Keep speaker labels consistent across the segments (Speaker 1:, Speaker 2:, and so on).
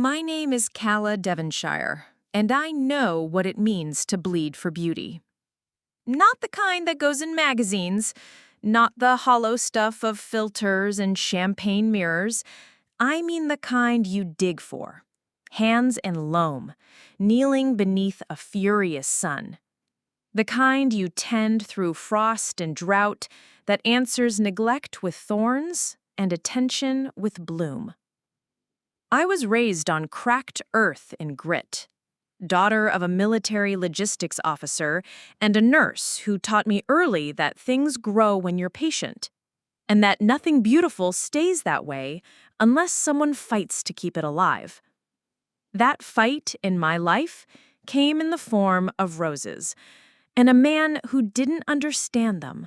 Speaker 1: My name is Calla Devonshire, and I know what it means to bleed for beauty. Not the kind that goes in magazines, not the hollow stuff of filters and champagne mirrors. I mean the kind you dig for, hands in loam, kneeling beneath a furious sun. The kind you tend through frost and drought that answers neglect with thorns and attention with bloom. I was raised on cracked earth and grit, daughter of a military logistics officer and a nurse who taught me early that things grow when you're patient, and that nothing beautiful stays that way unless someone fights to keep it alive. That fight in my life came in the form of roses, and a man who didn't understand them.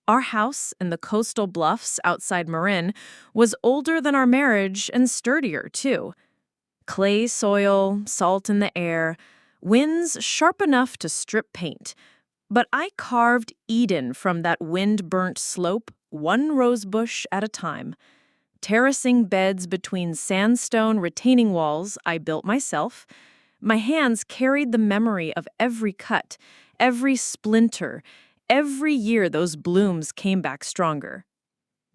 Speaker 1: Our house in the coastal bluffs outside Marin was older than our marriage and sturdier, too. Clay soil, salt in the air, winds sharp enough to strip paint. But I carved Eden from that wind-burnt slope, one rosebush at a time. Terracing beds between sandstone retaining walls I built myself. My hands carried the memory of every cut, every splinter. Every year those blooms came back stronger.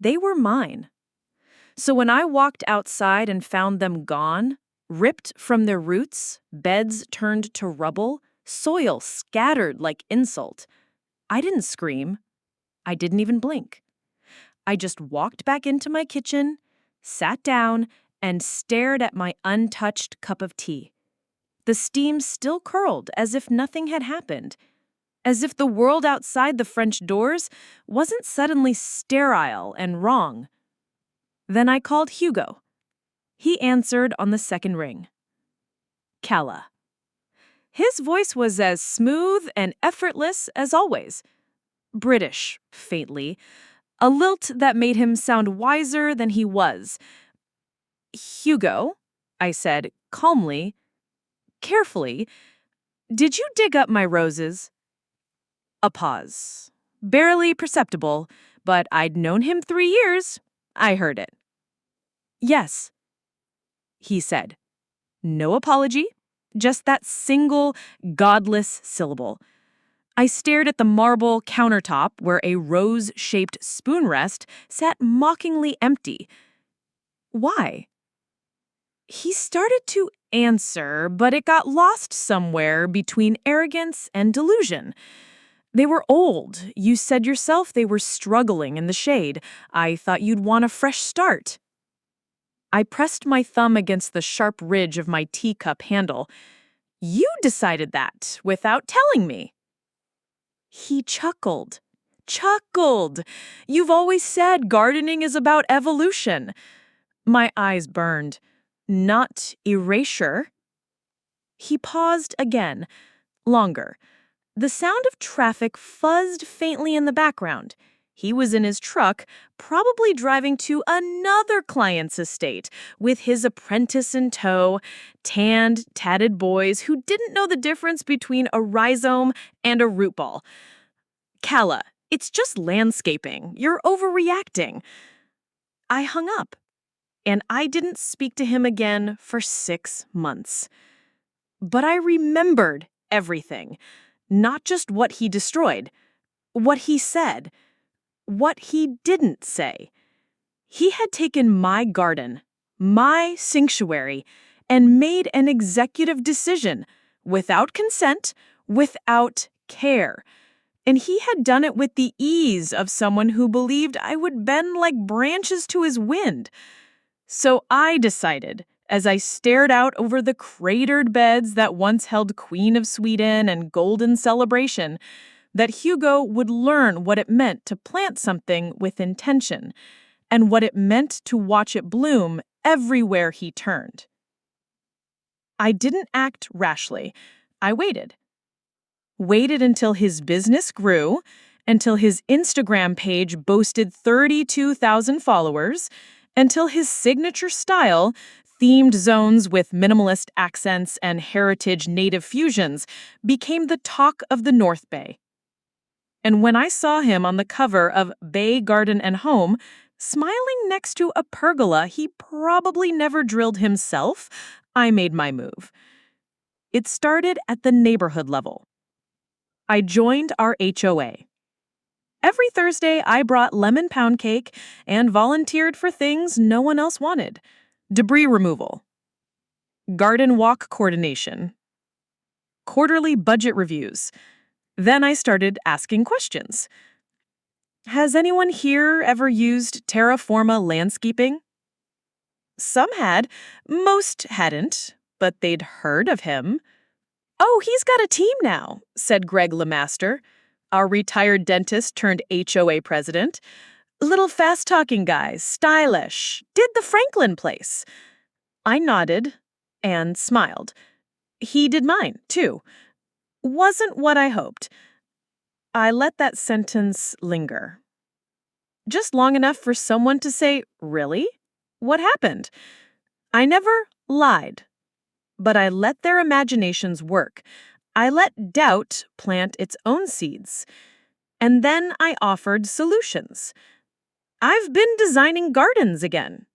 Speaker 1: They were mine. So when I walked outside and found them gone, ripped from their roots, beds turned to rubble, soil scattered like insult, I didn't scream. I didn't even blink. I just walked back into my kitchen, sat down, and stared at my untouched cup of tea. The steam still curled as if nothing had happened. As if the world outside the French doors wasn't suddenly sterile and wrong. Then I called Hugo. He answered on the second ring. Calla. His voice was as smooth and effortless as always. British, faintly. A lilt that made him sound wiser than he was. Hugo, I said calmly, carefully, did you dig up my roses? A pause. Barely perceptible, but I'd known him 3 years. I heard it. Yes, he said. No apology, just that single, godless syllable. I stared at the marble countertop where a rose-shaped spoon rest sat mockingly empty. Why? He started to answer, but it got lost somewhere between arrogance and delusion. They were old. You said yourself they were struggling in the shade. I thought you'd want a fresh start. I pressed my thumb against the sharp ridge of my teacup handle. You decided that without telling me. He chuckled. Chuckled. You've always said gardening is about evolution. My eyes burned. Not erasure. He paused again, longer. The sound of traffic fuzzed faintly in the background. He was in his truck, probably driving to another client's estate, with his apprentice in tow, tanned, tatted boys who didn't know the difference between a rhizome and a root ball. Calla, it's just landscaping. You're overreacting. I hung up, and I didn't speak to him again for 6 months. But I remembered everything. Not just what he destroyed, what he said, what he didn't say. He had taken my garden, my sanctuary, and made an executive decision, without consent, without care. And he had done it with the ease of someone who believed I would bend like branches to his wind. So I decided, as I stared out over the cratered beds that once held Queen of Sweden and Golden Celebration, that Hugo would learn what it meant to plant something with intention, and what it meant to watch it bloom everywhere he turned. I didn't act rashly. I waited. Waited until his business grew, until his Instagram page boasted 32,000 followers, until his signature style, themed zones with minimalist accents and heritage native fusions, became the talk of the North Bay. And when I saw him on the cover of Bay Garden and Home, Smiling next to a pergola he probably never drilled himself, I made my move. It started at the neighborhood level. I joined our HOA. Every Thursday, I brought lemon pound cake and volunteered for things no one else wanted. Debris removal, garden walk coordination, quarterly budget reviews. Then I started asking questions. Has anyone here ever used Terraforma landscaping? Some had, most hadn't, but they'd heard of him. Oh, he's got a team now, said Greg Lemaster, our retired dentist turned HOA president. Little fast-talking guy, stylish, did the Franklin place. I nodded and smiled. He did mine, too. Wasn't what I hoped. I let that sentence linger. Just long enough for someone to say, "Really? What happened?" I never lied, but I let their imaginations work. I let doubt plant its own seeds. And then I offered solutions. I've been designing gardens again.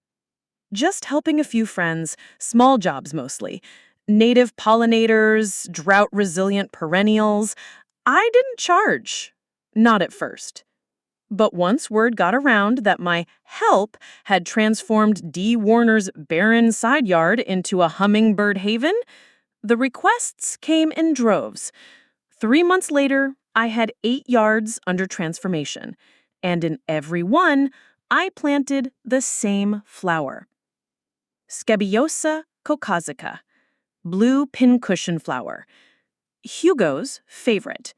Speaker 1: Just helping a few friends, small jobs mostly. Native pollinators, drought-resilient perennials. I didn't charge. Not at first. But once word got around that my help had transformed D. Warner's barren side yard into a hummingbird haven, the requests came in droves. 3 months later, I had 8 yards under transformation, and in every one, I planted the same flower. Scabiosa caucasica, blue pincushion flower. Hugo's favorite.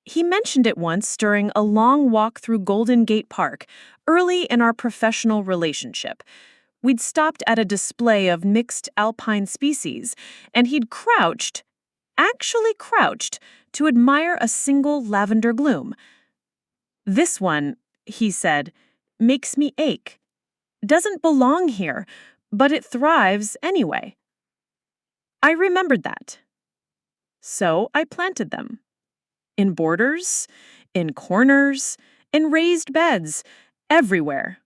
Speaker 1: He mentioned it once during a long walk through Golden Gate Park, early in our professional relationship. We'd stopped at a display of mixed alpine species, and he'd actually crouched, to admire a single lavender gloom. This one, he said, makes me ache. Doesn't belong here, but it thrives anyway. I remembered that. So I planted them. In borders, in corners, in raised beds, everywhere.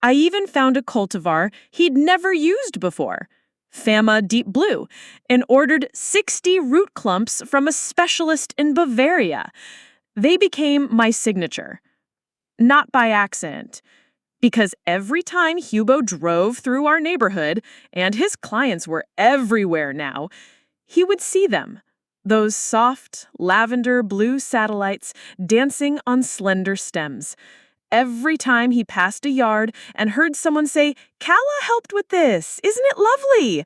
Speaker 1: I even found a cultivar he'd never used before, Fama Deep Blue, and ordered 60 root clumps from a specialist in Bavaria. They became my signature. Not by accident, because every time Hugo drove through our neighborhood, and his clients were everywhere now, he would see them. Those soft, lavender blue satellites dancing on slender stems. Every time he passed a yard and heard someone say, "Calla helped with this, isn't it lovely?"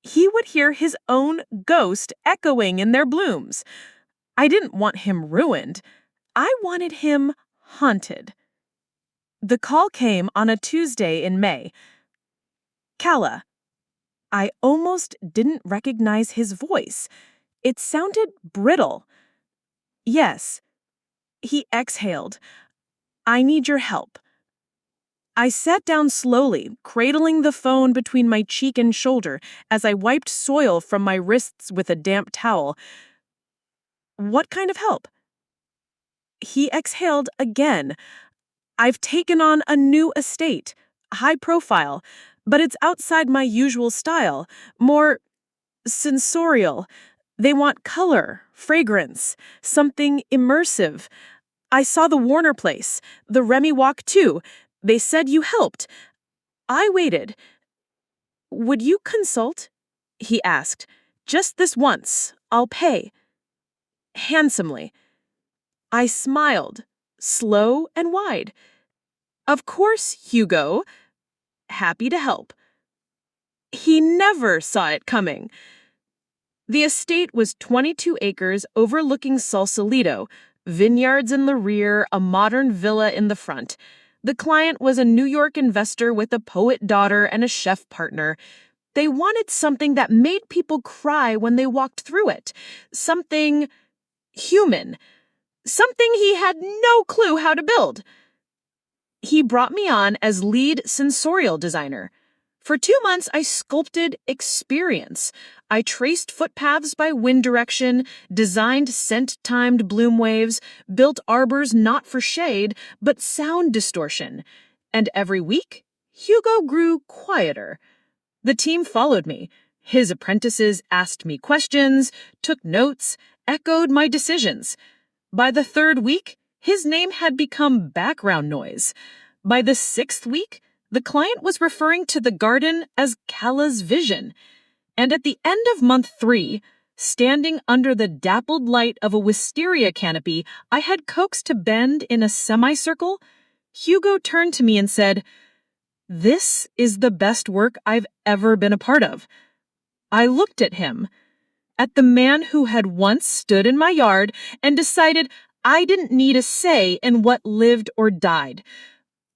Speaker 1: he would hear his own ghost echoing in their blooms. I didn't want him ruined. I wanted him haunted. The call came on a Tuesday in May. Calla. I almost didn't recognize his voice. It sounded brittle. Yes. He exhaled. I need your help. I sat down slowly, cradling the phone between my cheek and shoulder as I wiped soil from my wrists with a damp towel. What kind of help? He exhaled again. I've taken on a new estate, high profile, but it's outside my usual style, more sensorial. They want color, fragrance, something immersive. I saw the Warner place, the Remy Walk too. They said you helped. I waited. Would you consult? He asked. Just this once. I'll pay. Handsomely. I smiled, slow and wide. Of course, Hugo. Happy to help. He never saw it coming. The estate was 22 acres overlooking Sausalito, vineyards in the rear, a modern villa in the front. The client was a New York investor with a poet daughter and a chef partner. They wanted something that made people cry when they walked through it. Something human. Something he had no clue how to build. He brought me on as lead sensorial designer.
Speaker 2: For 2 months, I sculpted experience. I traced footpaths by wind direction, designed scent-timed bloom waves, built arbors not for shade, but sound distortion. And every week, Hugo grew quieter. The team followed me. His apprentices asked me questions, took notes, echoed my decisions. By the 3rd week, his name had become background noise. By the 6th week, the client was referring to the garden as Kala's vision. And at the end of month 3, standing under the dappled light of a wisteria canopy I had coaxed to bend in a semicircle, Hugo turned to me and said, "This is the best work I've ever been a part of." I looked at him, at the man who had once stood in my yard and decided I didn't need a say in what lived or died.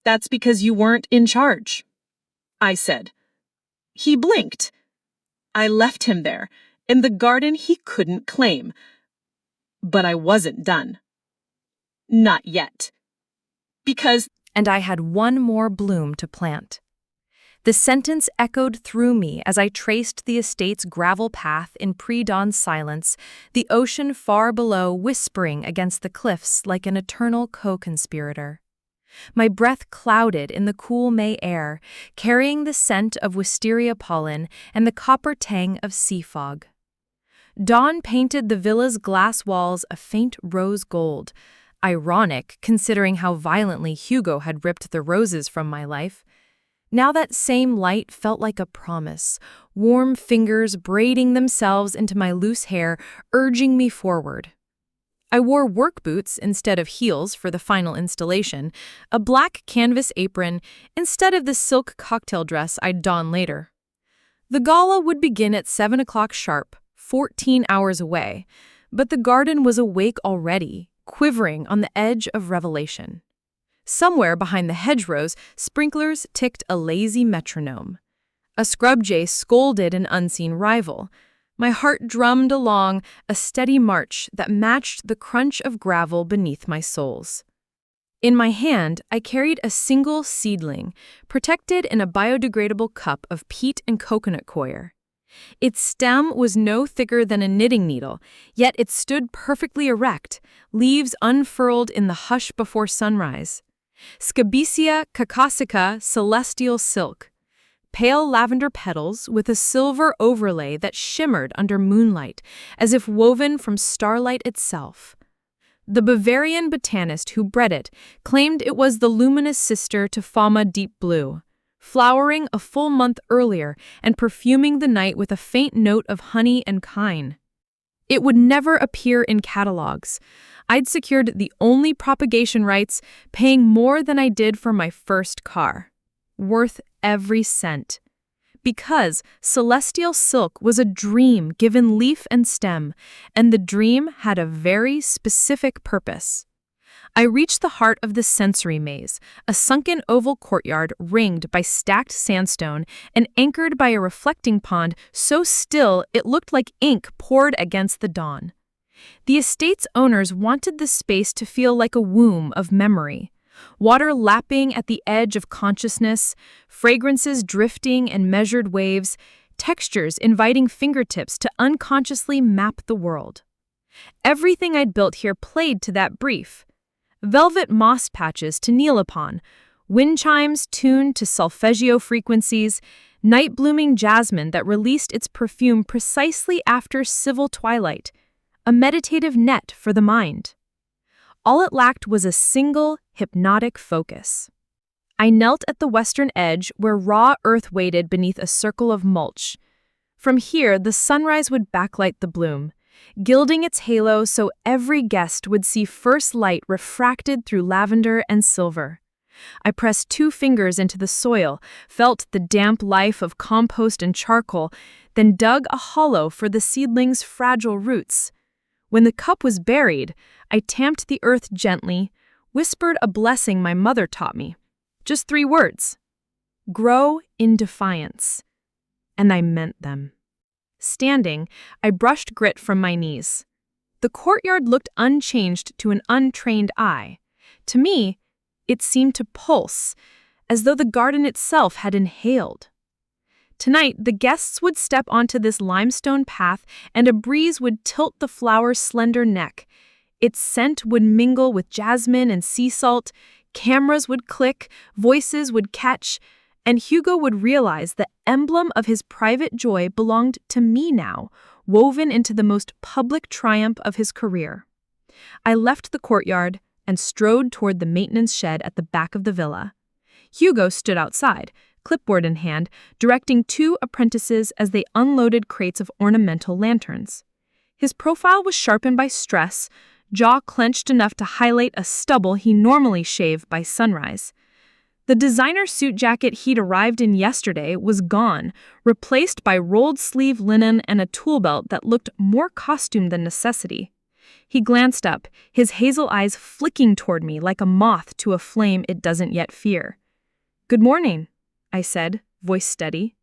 Speaker 2: "That's because you weren't in charge," I said. He blinked. I left him there, in the garden he couldn't claim. But I wasn't done. Not yet. Because
Speaker 1: And I had one more bloom to plant. The sentence echoed through me as I traced the estate's gravel path in pre-dawn silence, the ocean far below whispering against the cliffs like an eternal co-conspirator. My breath clouded in the cool May air, carrying the scent of wisteria pollen and the copper tang of sea fog. Dawn painted the villa's glass walls a faint rose gold, ironic considering how violently Hugo had ripped the roses from my life. Now that same light felt like a promise, warm fingers braiding themselves into my loose hair, urging me forward. I wore work boots instead of heels for the final installation, a black canvas apron instead of the silk cocktail dress I'd don later. The gala would begin at 7 o'clock sharp, 14 hours away, but the garden was awake already, quivering on the edge of revelation. Somewhere behind the hedgerows, sprinklers ticked a lazy metronome. A scrub jay scolded an unseen rival. My heart drummed along a steady march that matched the crunch of gravel beneath my soles. In my hand, I carried a single seedling, protected in a biodegradable cup of peat and coconut coir. Its stem was no thicker than a knitting needle, yet it stood perfectly erect, leaves unfurled in the hush before sunrise. Scabicia caucasica celestial silk. Pale lavender petals with a silver overlay that shimmered under moonlight, as if woven from starlight itself. The Bavarian botanist who bred it claimed it was the luminous sister to Fama Deep Blue, flowering a full month earlier and perfuming the night with a faint note of honey and kine. It would never appear in catalogs. I'd secured the only propagation rights, paying more than I did for my first car. Worth every cent. Because celestial silk was a dream given leaf and stem, and the dream had a very specific purpose. I reached the heart of the sensory maze, a sunken oval courtyard ringed by stacked sandstone and anchored by a reflecting pond so still it looked like ink poured against the dawn. The estate's owners wanted the space to feel like a womb of memory. Water lapping at the edge of consciousness, fragrances drifting in measured waves, textures inviting fingertips to unconsciously map the world. Everything I'd built here played to that brief. Velvet moss patches to kneel upon, wind chimes tuned to solfeggio frequencies, night-blooming jasmine that released its perfume precisely after civil twilight, a meditative net for the mind. All it lacked was a single, hypnotic focus. I knelt at the western edge where raw earth waited beneath a circle of mulch. From here, the sunrise would backlight the bloom, gilding its halo so every guest would see first light refracted through lavender and silver. I pressed 2 fingers into the soil, felt the damp life of compost and charcoal, then dug a hollow for the seedling's fragile roots. When the cup was buried, I tamped the earth gently, whispered a blessing my mother taught me. Just 3 words. Grow in defiance. And I meant them. Standing, I brushed grit from my knees. The courtyard looked unchanged to an untrained eye. To me, it seemed to pulse, as though the garden itself had inhaled.
Speaker 2: Tonight, the guests would step onto this limestone path and a breeze would tilt the flower's slender neck. Its scent would mingle with jasmine and sea salt, cameras would click, voices would catch, and Hugo would realize the emblem of his private joy belonged to me now, woven into the most public triumph of his career. I left the courtyard and strode toward the maintenance shed at the back of the villa. Hugo stood outside, clipboard in hand, directing 2 apprentices as they unloaded crates of ornamental lanterns. His profile was sharpened by stress, jaw clenched enough to highlight a stubble he normally shaved by sunrise. The designer suit jacket he'd arrived in yesterday was gone, replaced by rolled-sleeve linen and a tool belt that looked more costume than necessity. He glanced up, his hazel eyes flicking toward me like a moth to a flame it doesn't yet fear. "Good morning," I said, voice steady.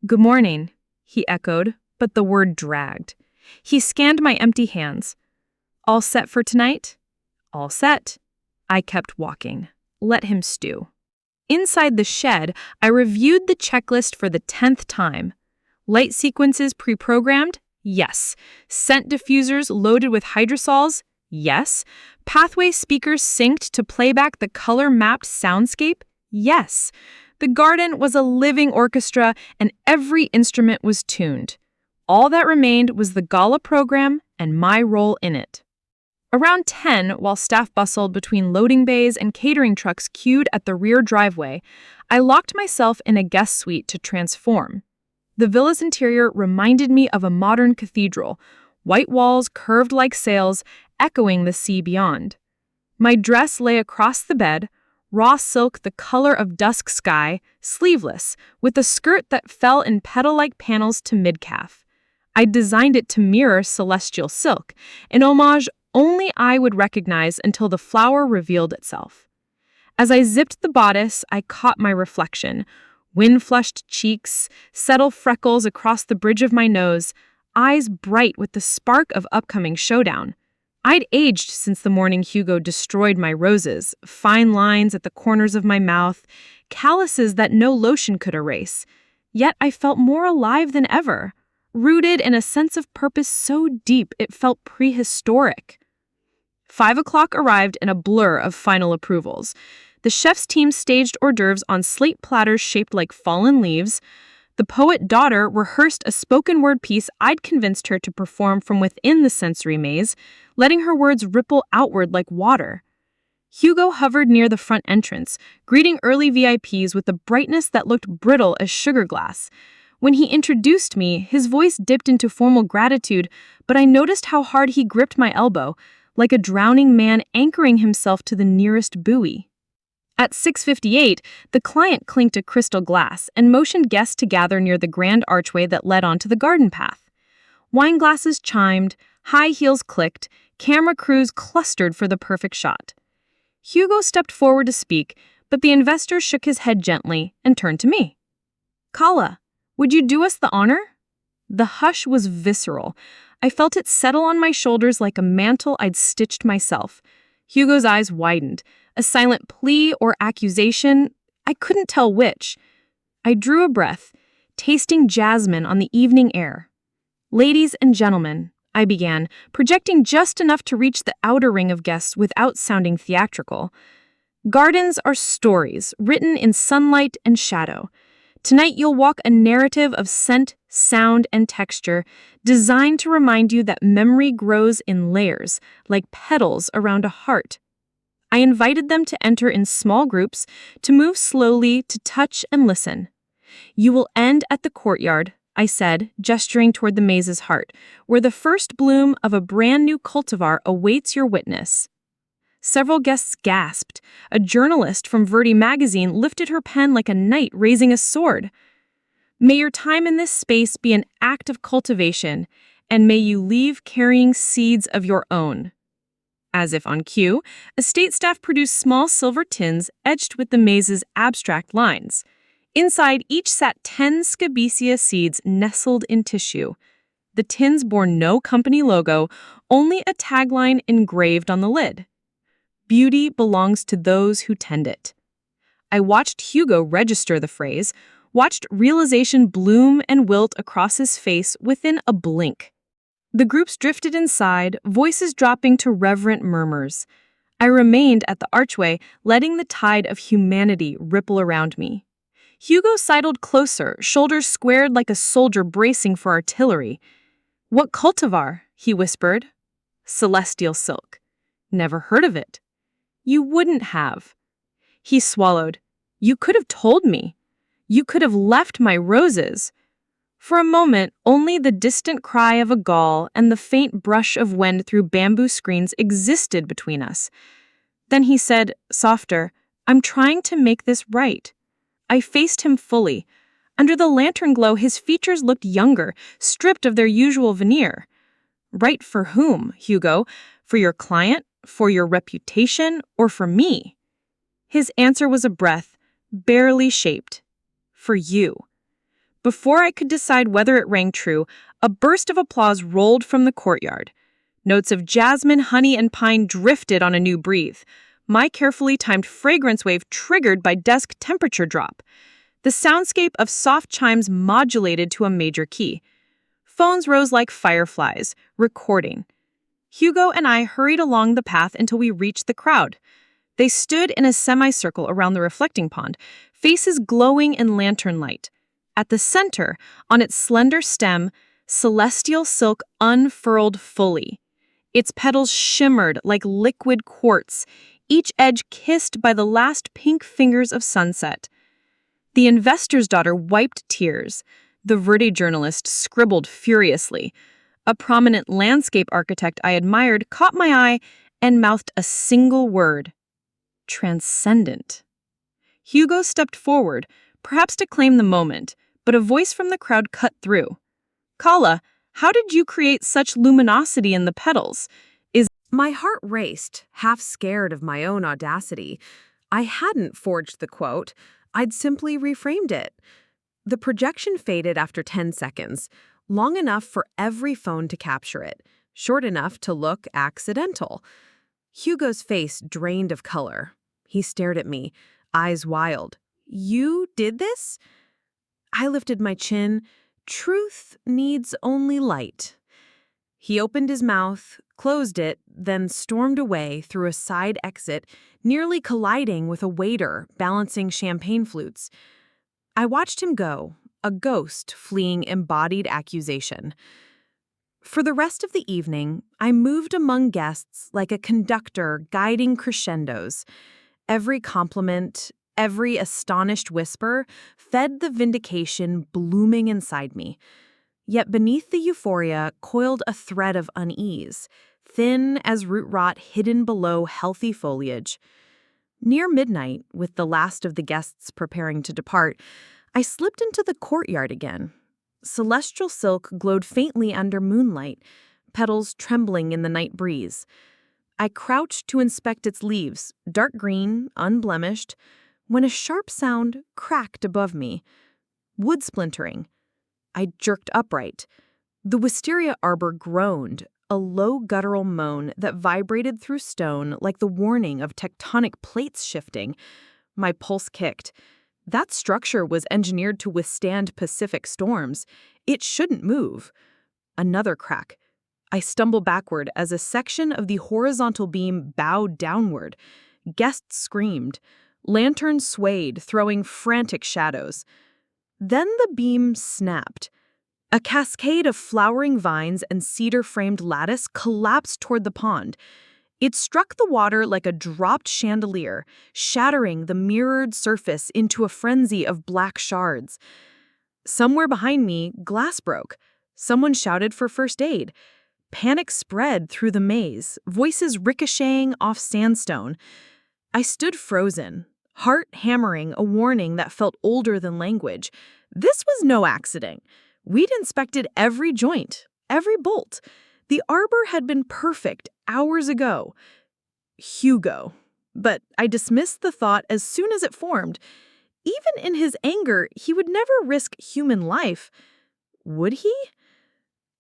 Speaker 2: "Good morning," he echoed, but the word dragged. He scanned my empty hands. "All set for tonight?" "All set." I kept walking. Let him stew. Inside the shed, I reviewed the checklist for the 10th time. Light sequences pre-programmed? Yes. Scent diffusers loaded with hydrosols? Yes. Pathway speakers synced to playback the color-mapped soundscape? Yes. The garden was a living orchestra and every instrument was tuned. All that remained was the gala program and my role in it. Around 10, while staff bustled between loading bays and catering trucks queued at the rear driveway, I locked myself in a guest suite to transform. The villa's interior reminded me of a modern cathedral, white walls curved like sails, echoing the sea beyond. My dress lay across the bed, raw silk the color of dusk sky, sleeveless, with a skirt that fell in petal-like panels to mid-calf. I designed it to mirror celestial silk, an homage only I would recognize until the flower revealed itself. As I zipped the bodice, I caught my reflection. Wind-flushed cheeks, subtle freckles across the bridge of my nose, eyes bright with the spark of upcoming showdown. I'd aged since the morning Hugo destroyed my roses, fine lines at the corners of my mouth, calluses that no lotion could erase. Yet I felt more alive than ever, rooted in a sense of purpose so deep it felt prehistoric. 5 o'clock arrived in a blur of final approvals. The chef's team staged hors d'oeuvres on slate platters shaped like fallen leaves. The poet-daughter rehearsed a spoken-word piece I'd convinced her to perform from within the sensory maze, letting her words ripple outward like water. Hugo hovered near the front entrance, greeting early VIPs with a brightness that looked brittle as sugar glass. When he introduced me, his voice dipped into formal gratitude, but I noticed how hard he gripped my elbow, like a drowning man anchoring himself to the nearest buoy. At 6:58, the client clinked a crystal glass and motioned guests to gather near the grand archway that led onto the garden path. Wine glasses chimed, high heels clicked, camera crews clustered for the perfect shot. Hugo stepped forward to speak, but the investor shook his head gently and turned to me. "Kala, would you do us the honor?" The hush was visceral. I felt it settle on my shoulders like a mantle I'd stitched myself. Hugo's eyes widened. A silent plea or accusation, I couldn't tell which. I drew a breath, tasting jasmine on the evening air. "Ladies and gentlemen," I began, projecting just enough to reach the outer ring of guests without sounding theatrical. "Gardens are stories, written in sunlight and shadow. Tonight you'll walk a narrative of scent, sound, and texture, designed to remind you that memory grows in layers, like petals around a heart. I invited them to enter in small groups, to move slowly, to touch and listen. You will end at the courtyard," I said, gesturing toward the maze's heart, "where the first bloom of a brand new cultivar awaits your witness." Several guests gasped. A journalist from Verdi magazine lifted her pen like a knight raising a sword. "May your time in this space be an act of cultivation, and may you leave carrying seeds of your own." As if on cue, estate staff produced small silver tins etched with the maze's abstract lines. Inside each sat 10 scabicia seeds nestled in tissue. The tins bore no company logo, only a tagline engraved on the lid. "Beauty belongs to those who tend it." I watched Hugo register the phrase, watched realization bloom and wilt across his face within a blink. The groups drifted inside, voices dropping to reverent murmurs. I remained at the archway, letting the tide of humanity ripple around me. Hugo sidled closer, shoulders squared like a soldier bracing for artillery. "What cultivar?" he whispered. "Celestial silk." "Never heard of it." "You wouldn't have." He swallowed. "You could have told me. You could have left my roses." For a moment, only the distant cry of a gull and the faint brush of wind through bamboo screens existed between us. Then he said, softer, "I'm trying to make this right." I faced him fully. Under the lantern glow, his features looked younger, stripped of their usual veneer. "Right for whom, Hugo? For your client? For your reputation? Or for me?" His answer was a breath, barely shaped. "For you." Before I could decide whether it rang true, a burst of applause rolled from the courtyard. Notes of jasmine, honey, and pine drifted on a new breathe. My carefully timed fragrance wave triggered by desk temperature drop. The soundscape of soft chimes modulated to a major key. Phones rose like fireflies, recording. Hugo and I hurried along the path until we reached the crowd. They stood in a semicircle around the reflecting pond, faces glowing in lantern light. At the center, on its slender stem, celestial silk unfurled fully. Its petals shimmered like liquid quartz, each edge kissed by the last pink fingers of sunset. The investor's daughter wiped tears. The Verde journalist scribbled furiously. A prominent landscape architect I admired caught my eye and mouthed a single word. Transcendent. Hugo stepped forward, perhaps to claim the moment, but a voice from the crowd cut through. "Kala, how did you create such luminosity in the petals?
Speaker 1: My heart raced, half scared of my own audacity. I hadn't forged the quote. I'd simply reframed it. The projection faded after 10 seconds, long enough for every phone to capture it, short enough to look accidental. Hugo's face drained of color. He stared at me, eyes wild. "You did this?" I lifted my chin. Truth needs only light. He opened his mouth, closed it, then stormed away through a side exit, nearly colliding with a waiter balancing champagne flutes. I watched him go, a ghost fleeing embodied accusation. For the rest of the evening, I moved among guests like a conductor guiding crescendos. Every compliment, every astonished whisper fed the vindication blooming inside me. Yet beneath the euphoria coiled a thread of unease, thin as root rot hidden below healthy foliage. Near midnight, with the last of the guests preparing to depart, I slipped into the courtyard again. Celestial silk glowed faintly under moonlight, petals trembling in the night breeze. I crouched to inspect its leaves, dark green, unblemished, when a sharp sound cracked above me. Wood splintering. I jerked upright. The wisteria arbor groaned, a low guttural moan that vibrated through stone like the warning of tectonic plates shifting. My pulse kicked. That structure was engineered to withstand Pacific storms. It shouldn't move. Another crack. I stumbled backward as a section of the horizontal beam bowed downward. Guests screamed. Lanterns swayed, throwing frantic shadows. Then the beam snapped. A cascade of flowering vines and cedar-framed lattice collapsed toward the pond. It struck the water like a dropped chandelier, shattering the mirrored surface into a frenzy of black shards. Somewhere behind me, glass broke. Someone shouted for first aid. Panic spread through the maze, voices ricocheting off sandstone. I stood frozen, heart hammering a warning that felt older than language. This was no accident. We'd inspected every joint, every bolt. The arbor had been perfect hours ago. Hugo. But I dismissed the thought as soon as it formed. Even in his anger, he would never risk human life. Would he?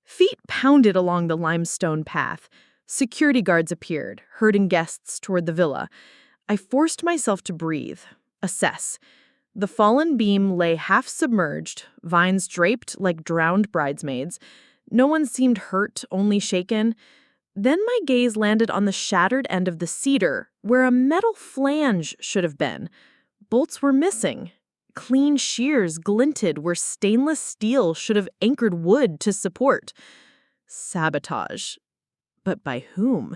Speaker 1: Feet pounded along the limestone path. Security guards appeared, herding guests toward the villa. I forced myself to breathe, assess.
Speaker 2: The fallen beam lay half submerged, vines draped like drowned bridesmaids. No one seemed hurt, only shaken. Then my gaze landed on the shattered end of the cedar, where a metal flange should have been. Bolts were missing. Clean shears glinted where stainless steel should have anchored wood to support. Sabotage. But by whom?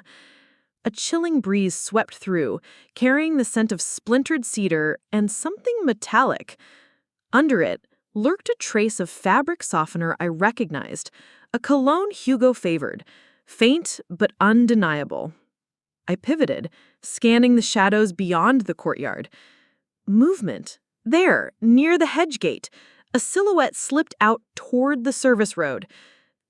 Speaker 2: A chilling breeze swept through, carrying the scent of splintered cedar and something metallic. Under it lurked a trace of fabric softener I recognized, a cologne Hugo favored, faint but undeniable. I pivoted, scanning the shadows beyond the courtyard. Movement. There, near the hedge gate, a silhouette slipped out toward the service road.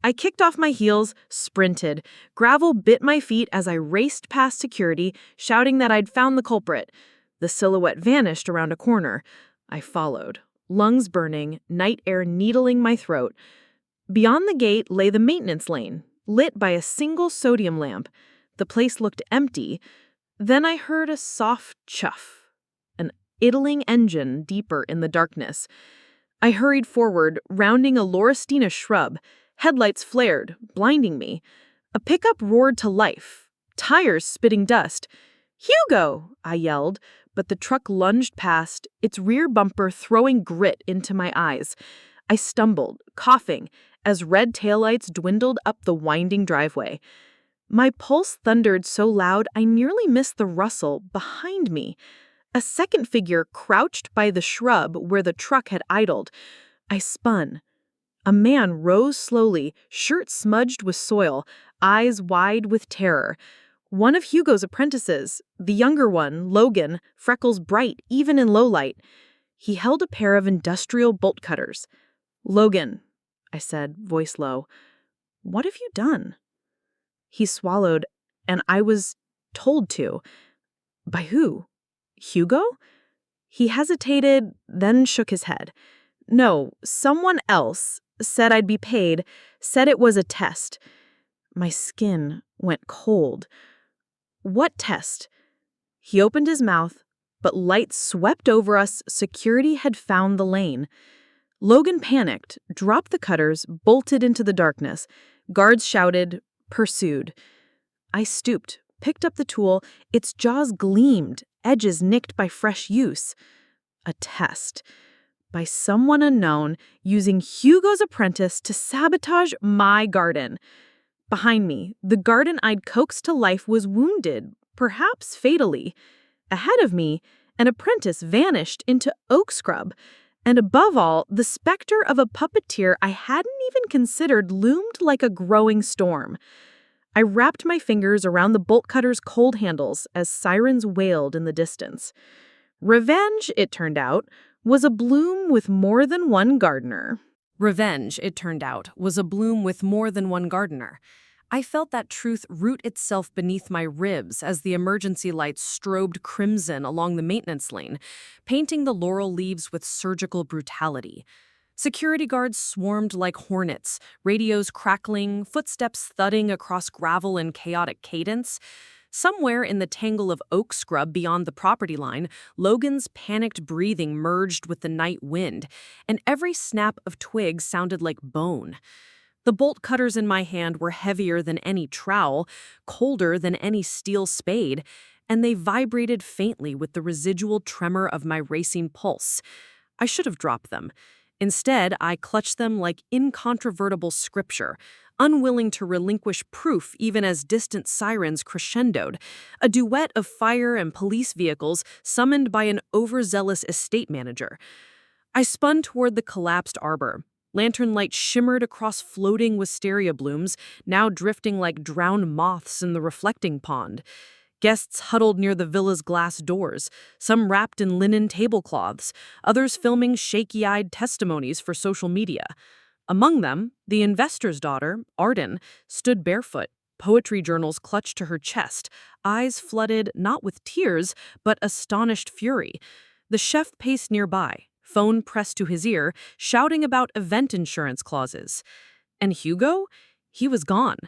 Speaker 2: I kicked off my heels, sprinted. Gravel bit my feet as I raced past security, shouting that I'd found the culprit. The silhouette vanished around a corner. I followed, lungs burning, night air needling my throat. Beyond the gate lay the maintenance lane, lit by a single sodium lamp. The place looked empty. Then I heard a soft chuff, an idling engine deeper in the darkness. I hurried forward, rounding a laurustina shrub. Headlights flared, blinding me. A pickup roared to life, tires spitting dust. "Hugo!" I yelled, but the truck lunged past, its rear bumper throwing grit into my eyes. I stumbled, coughing, as red taillights dwindled up the winding driveway. My pulse thundered so loud I nearly missed the rustle behind me. A second figure crouched by the shrub where the truck had idled. I spun. A man rose slowly, shirt smudged with soil, eyes wide with terror. One of Hugo's apprentices, the younger one, Logan, freckles bright even in low light. He held a pair of industrial bolt cutters. "Logan," I said, voice low, "what have you done?" He swallowed, and I was told to. By who? Hugo? He hesitated, then shook his head. "No, someone else. Said I'd be paid, said it was a test." My skin went cold. "What test?" He opened his mouth, but light swept over us. Security had found the lane. Logan panicked, dropped the cutters, bolted into the darkness. Guards shouted, pursued. I stooped, picked up the tool. Its jaws gleamed, edges nicked by fresh use. A test. By someone unknown, using Hugo's apprentice to sabotage my garden. Behind me, the garden I'd coaxed to life was wounded, perhaps fatally. Ahead of me, an apprentice vanished into oak scrub. And above all, the specter of a puppeteer I hadn't even considered loomed like a growing storm. I wrapped my fingers around the bolt cutter's cold handles as sirens wailed in the distance. Revenge, it turned out, was a bloom with more than one gardener.
Speaker 1: Revenge, it turned out, was a bloom with more than one gardener. I felt that truth root itself beneath my ribs as the emergency lights strobed crimson along the maintenance lane, painting the laurel leaves with surgical brutality. Security guards swarmed like hornets, radios crackling, footsteps thudding across gravel in chaotic cadence. Somewhere in the tangle of oak scrub beyond the property line, Logan's panicked breathing merged with the night wind, and every snap of twigs sounded like bone. The bolt cutters in my hand were heavier than any trowel, colder than any steel spade, and they vibrated faintly with the residual tremor of my racing pulse. I should have dropped them. Instead, I clutched them like incontrovertible scripture, unwilling to relinquish proof even as distant sirens crescendoed, a duet of fire and police vehicles summoned by an overzealous estate manager. I spun toward the collapsed arbor. Lantern light shimmered across floating wisteria blooms, now drifting like drowned moths in the reflecting pond. Guests huddled near the villa's glass doors, some wrapped in linen tablecloths, others filming shaky-eyed testimonies for social media. Among them, the investor's daughter, Arden, stood barefoot, poetry journals clutched to her chest, eyes flooded not with tears, but astonished fury. The chef paced nearby, phone pressed to his ear, shouting about event insurance clauses. And Hugo? He was gone.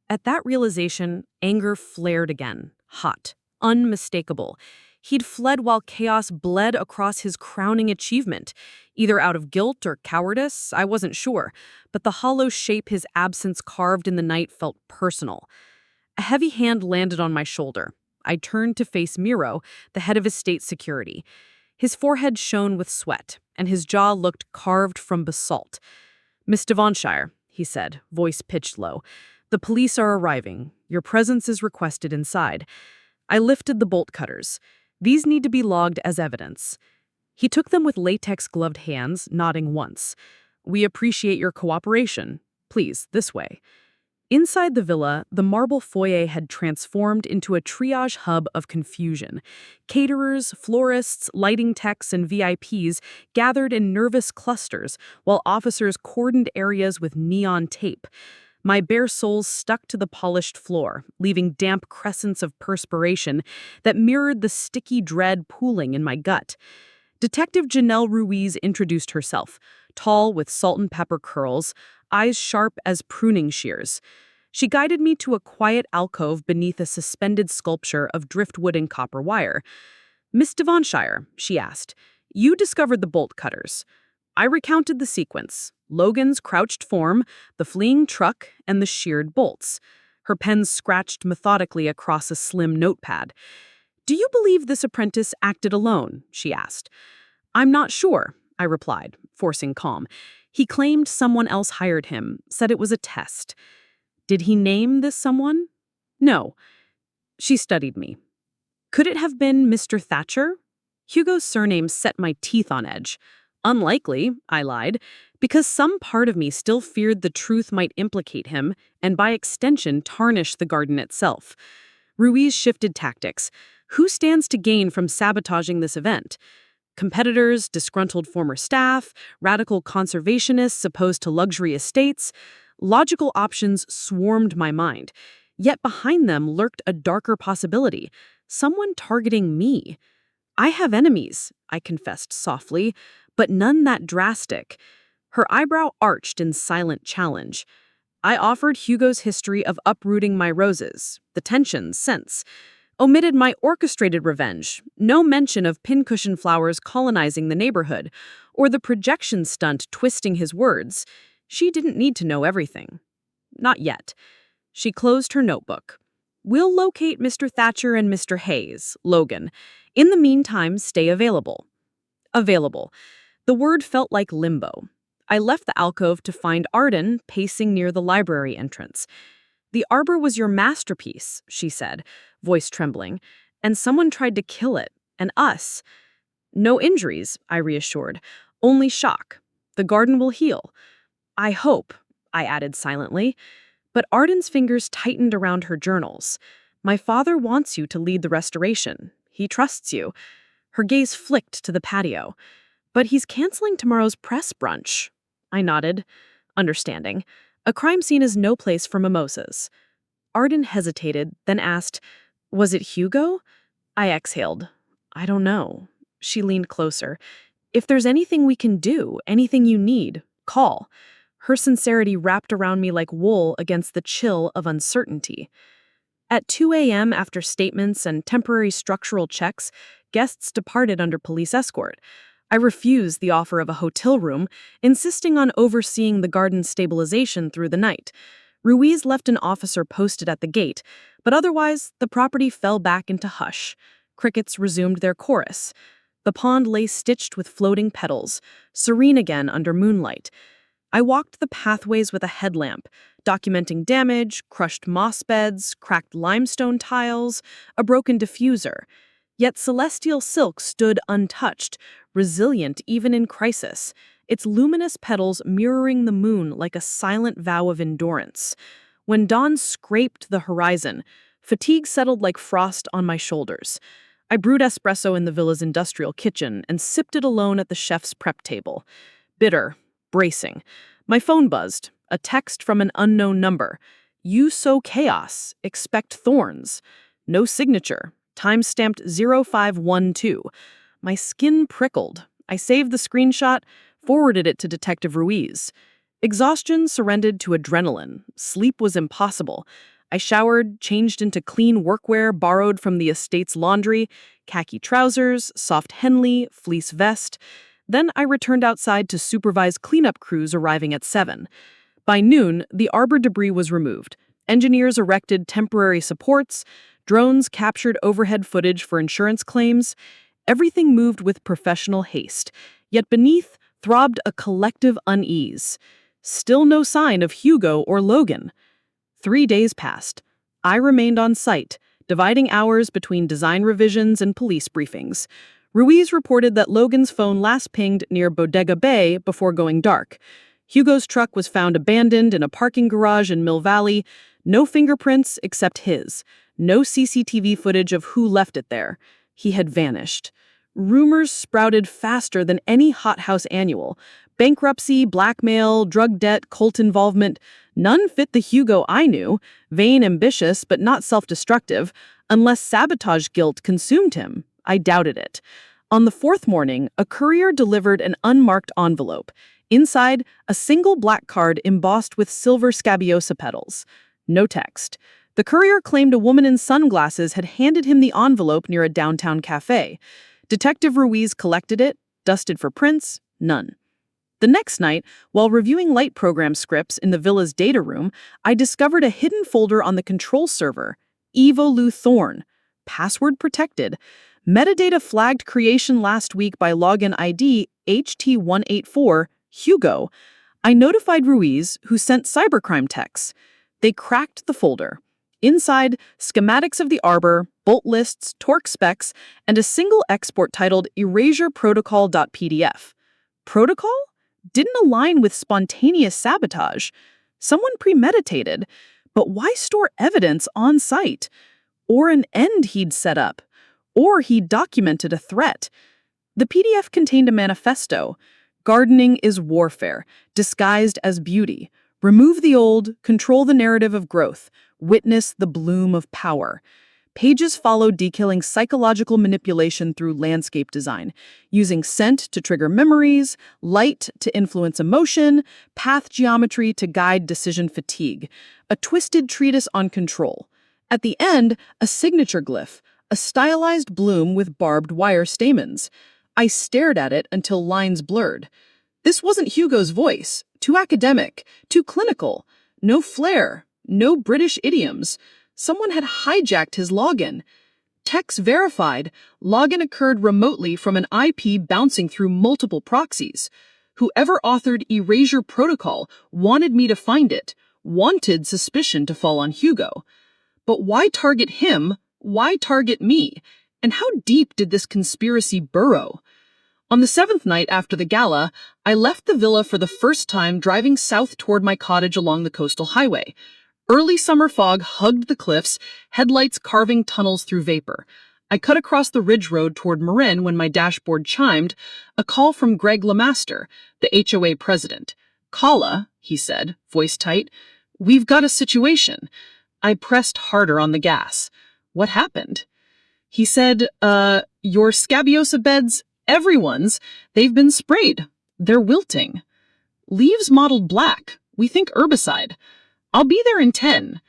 Speaker 1: At that realization, anger flared again, hot, unmistakable.
Speaker 3: He'd fled while chaos bled across his crowning achievement, either out of guilt or cowardice, I wasn't sure, but the hollow shape his absence carved in the night felt personal. A heavy hand landed on my shoulder. I turned to face Miro, the head of estate security. His forehead shone with sweat, and his jaw looked carved from basalt. "Miss Devonshire," he said, voice pitched low, "the police are arriving. Your presence is requested inside." I lifted the bolt cutters. "These need to be logged as evidence." He took them with latex-gloved hands, nodding once. "We appreciate your cooperation. Please, this way." Inside the villa, the marble foyer had transformed into a triage hub of confusion. Caterers, florists, lighting techs, and VIPs gathered in nervous clusters, while officers cordoned areas with neon tape. My bare soles stuck to the polished floor, leaving damp crescents of perspiration that mirrored the sticky dread pooling in my gut. Detective Janelle Ruiz introduced herself, tall with salt and pepper curls, eyes sharp as pruning shears. She guided me to a quiet alcove beneath a suspended sculpture of driftwood and copper wire. "Miss Devonshire," she asked, "you discovered the bolt cutters." I recounted the sequence: Logan's crouched form, the fleeing truck, and the sheared bolts. Her pen scratched methodically across a slim notepad. "Do you believe this apprentice acted alone?" she asked. "I'm not sure," I replied, forcing calm. "He claimed someone else hired him, said it was a test." "Did he name this someone?" "No." She studied me. "Could it have been Mr. Thatcher?" Hugo's surname set my teeth on edge. "Unlikely," I lied, because some part of me still feared the truth might implicate him and by extension tarnish the garden itself. Ruiz shifted tactics. Who stands to gain from sabotaging this event? Competitors, disgruntled former staff, radical conservationists opposed to luxury estates. Logical options swarmed my mind. Yet behind them lurked a darker possibility: someone targeting me. "I have enemies," I confessed softly, "but none that drastic." Her eyebrow arched in silent challenge. I offered Hugo's history of uprooting my roses, the tensions since. Omitted my orchestrated revenge, no mention of pincushion flowers colonizing the neighborhood, or the projection stunt twisting his words. She didn't need to know everything. Not yet. She closed her notebook. "We'll locate Mr. Thatcher and Mr. Hayes, Logan. In the meantime, stay available." Available. The word felt like limbo. I left the alcove to find Arden pacing near the library entrance. "The arbor was your masterpiece," she said, voice trembling, "and someone tried to kill it, and us." "No injuries," I reassured. "Only shock. The garden will heal." "I hope," I added silently. But Arden's fingers tightened around her journals. "My father wants you to lead the restoration. He trusts you." Her gaze flicked to the patio. "But he's canceling tomorrow's press brunch." I nodded, understanding. A crime scene is no place for mimosas. Arden hesitated, then asked, "Was it Hugo?" I exhaled. "I don't know." She leaned closer. "If there's anything we can do, anything you need, call." Her sincerity wrapped around me like wool against the chill of uncertainty. At 2 a.m., after statements and temporary structural checks, guests departed under police escort. I refused the offer of a hotel room, insisting on overseeing the garden's stabilization through the night. Ruiz left an officer posted at the gate, but otherwise, the property fell back into hush. Crickets resumed their chorus. The pond lay stitched with floating petals, serene again under moonlight. I walked the pathways with a headlamp, documenting damage, crushed moss beds, cracked limestone tiles, a broken diffuser. Yet celestial silk stood untouched, resilient even in crisis, its luminous petals mirroring the moon like a silent vow of endurance. When dawn scraped the horizon, fatigue settled like frost on my shoulders. I brewed espresso in the villa's industrial kitchen and sipped it alone at the chef's prep table. Bitter, bracing. My phone buzzed, a text from an unknown number. "You sow chaos, expect thorns." No signature, time-stamped 0512. My skin prickled. I saved the screenshot, forwarded it to Detective Ruiz. Exhaustion surrendered to adrenaline. Sleep was impossible. I showered, changed into clean workwear borrowed from the estate's laundry, khaki trousers, soft Henley, fleece vest. Then I returned outside to supervise cleanup crews arriving at 7. By noon, the arbor debris was removed. Engineers erected temporary supports, drones captured overhead footage for insurance claims. Everything moved with professional haste, yet beneath throbbed a collective unease. Still no sign of Hugo or Logan. 3 days passed. I remained on site, dividing hours between design revisions and police briefings. Ruiz reported that Logan's phone last pinged near Bodega Bay before going dark. Hugo's truck was found abandoned in a parking garage in Mill Valley. No fingerprints except his. No CCTV footage of who left it there. He had vanished. Rumors sprouted faster than any hothouse annual. Bankruptcy, blackmail, drug debt, cult involvement. None fit the Hugo I knew, vain, ambitious, but not self-destructive, unless sabotage guilt consumed him. I doubted it. On the 4th morning, a courier delivered an unmarked envelope. Inside, a single black card embossed with silver scabiosa petals. No text. The courier claimed a woman in sunglasses had handed him the envelope near a downtown cafe. Detective Ruiz collected it, dusted for prints, none. The next night, while reviewing light program scripts in the villa's data room, I discovered a hidden folder on the control server, Evo Lou Thorne, password protected. Metadata flagged creation last week by login ID HT184, Hugo. I notified Ruiz, who sent cybercrime texts. They cracked the folder. Inside, schematics of the arbor, bolt lists, torque specs, and a single export titled ErasureProtocol.pdf. Protocol? Didn't align with spontaneous sabotage. Someone premeditated. But why store evidence on site? Or an end he'd set up? Or he documented a threat? The PDF contained a manifesto. Gardening is warfare, disguised as beauty. Remove the old, control the narrative of growth, witness the bloom of power. Pages followed detailing psychological manipulation through landscape design, using scent to trigger memories, light to influence emotion, path geometry to guide decision fatigue, a twisted treatise on control. At the end, a signature glyph, a stylized bloom with barbed wire stamens. I stared at it until lines blurred. This wasn't Hugo's voice. Too academic, too clinical. No flair, no British idioms. Someone had hijacked his login. Text verified, login occurred remotely from an IP bouncing through multiple proxies. Whoever authored Erasure Protocol wanted me to find it, wanted suspicion to fall on Hugo. But why target him? Why target me? And how deep did this conspiracy burrow? On the 7th night after the gala, I left the villa for the first time driving south toward my cottage along the coastal highway. Early summer fog hugged the cliffs, headlights carving tunnels through vapor. I cut across the ridge road toward Marin when my dashboard chimed, a call from Greg Lemaster, the HOA president. "Kala," he said, voice tight, "we've got a situation." I pressed harder on the gas. "What happened?" He said, your scabiosa beds, everyone's, they've been sprayed. They're wilting. Leaves mottled black. We think herbicide. I'll be there in 10.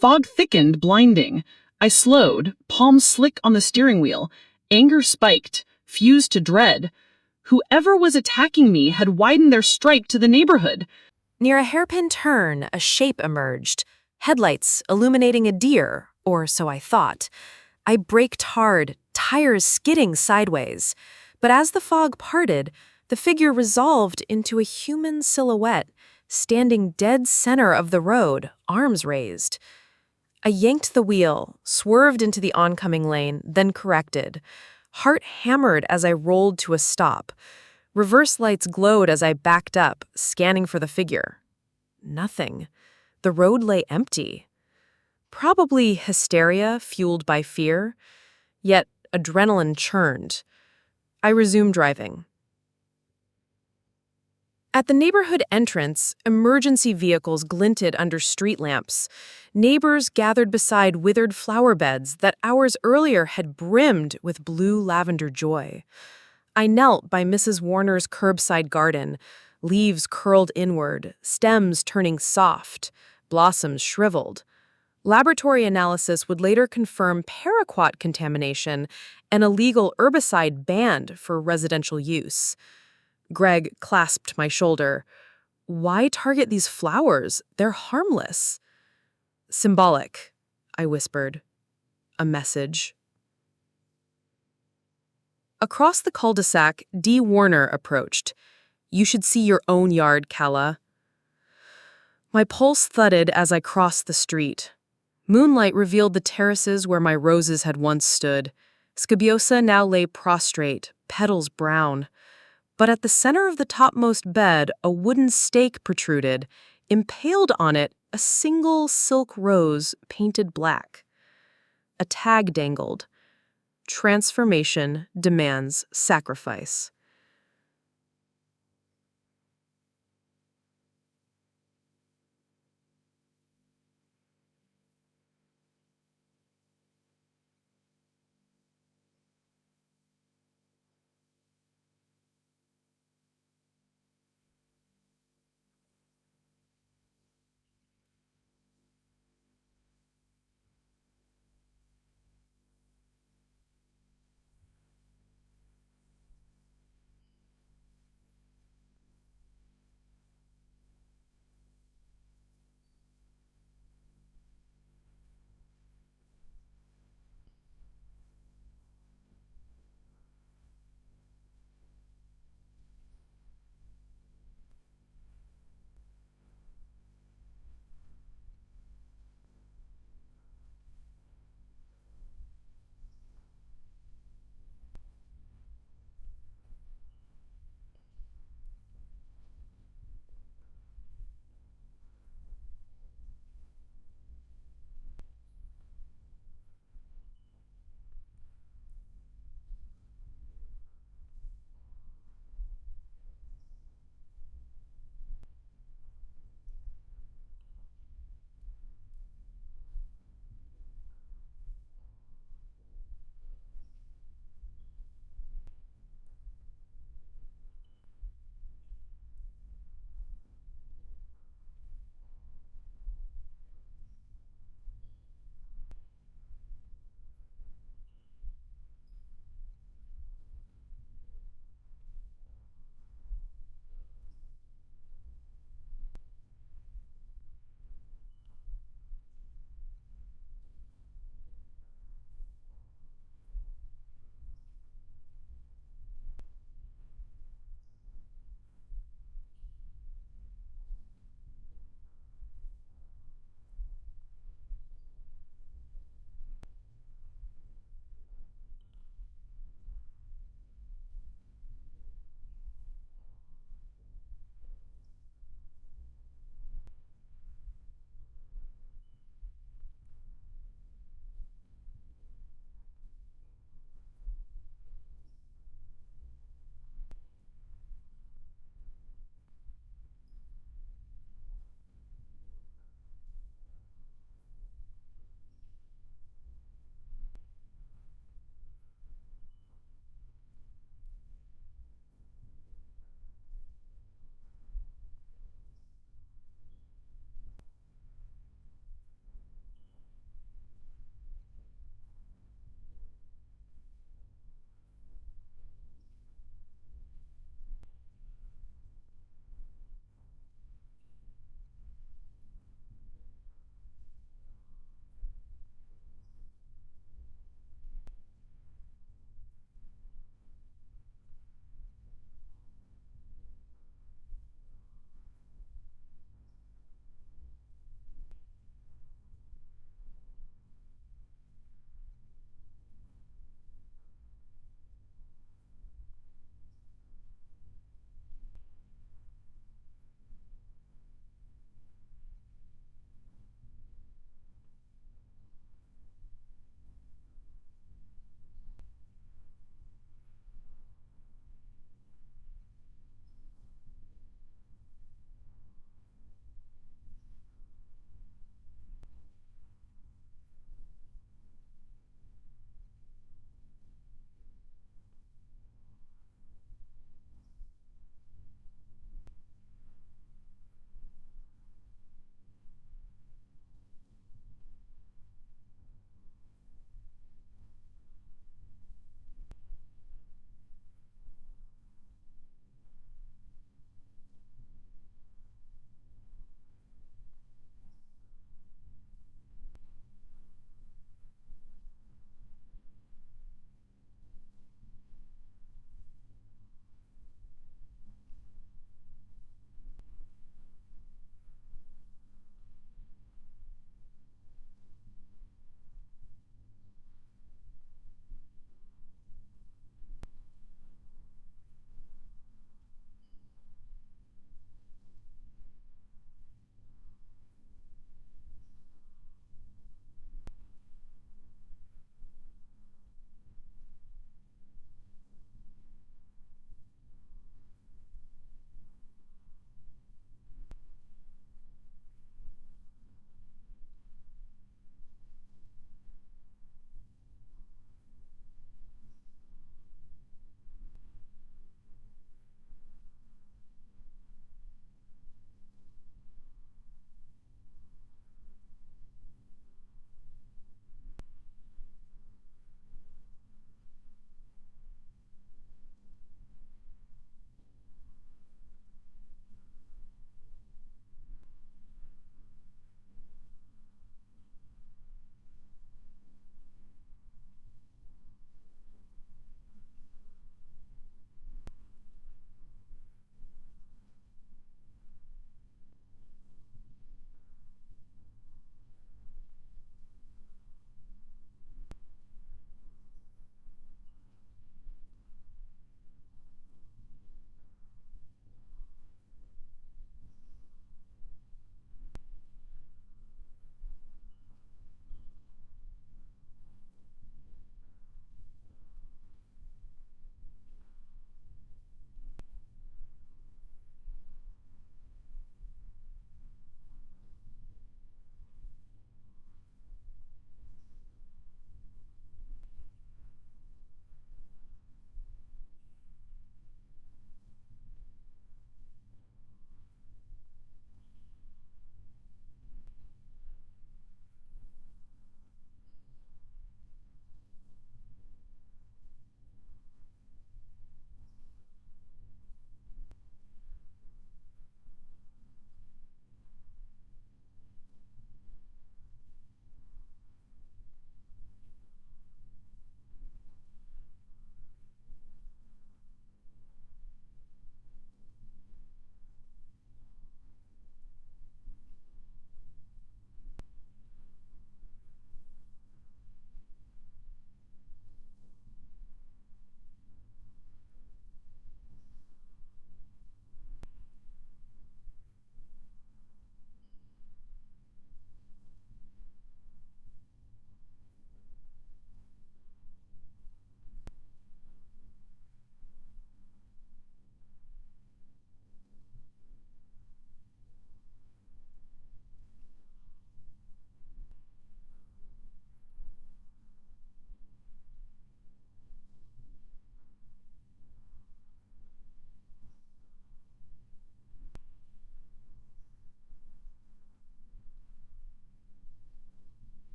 Speaker 3: Fog thickened, blinding. I slowed, palms slick on the steering wheel. Anger spiked, fused to dread. Whoever was attacking me had widened their strike to the neighborhood.
Speaker 4: Near a hairpin turn, a shape emerged, headlights illuminating a deer, or so I thought. I braked hard, tires skidding sideways. But as the fog parted, the figure resolved into a human silhouette, standing dead center of the road, arms raised. I yanked the wheel, swerved into the oncoming lane, then corrected. Heart hammered as I rolled to a stop. Reverse lights glowed as I backed up, scanning for the figure. Nothing. The road lay empty. Probably hysteria fueled by fear, yet adrenaline churned. I resumed driving. At the neighborhood entrance, emergency vehicles glinted under street lamps. Neighbors gathered beside withered flower beds that hours earlier had brimmed with blue lavender joy. I knelt by Mrs. Warner's curbside garden, leaves curled inward, stems turning soft, blossoms shriveled.
Speaker 3: Laboratory analysis would later confirm paraquat contamination, an illegal herbicide banned for residential use. Greg clasped my shoulder. Why target these flowers? They're harmless. Symbolic, I whispered. A message. Across the cul-de-sac, Dee Warner approached. You should see your own yard, Calla. My pulse thudded as I crossed the street. Moonlight revealed the terraces where my roses had once stood. Scabiosa now lay prostrate, petals brown. But at the center of the topmost bed, a wooden stake protruded. Impaled on it, a single silk rose painted black. A tag dangled. Transformation demands sacrifice.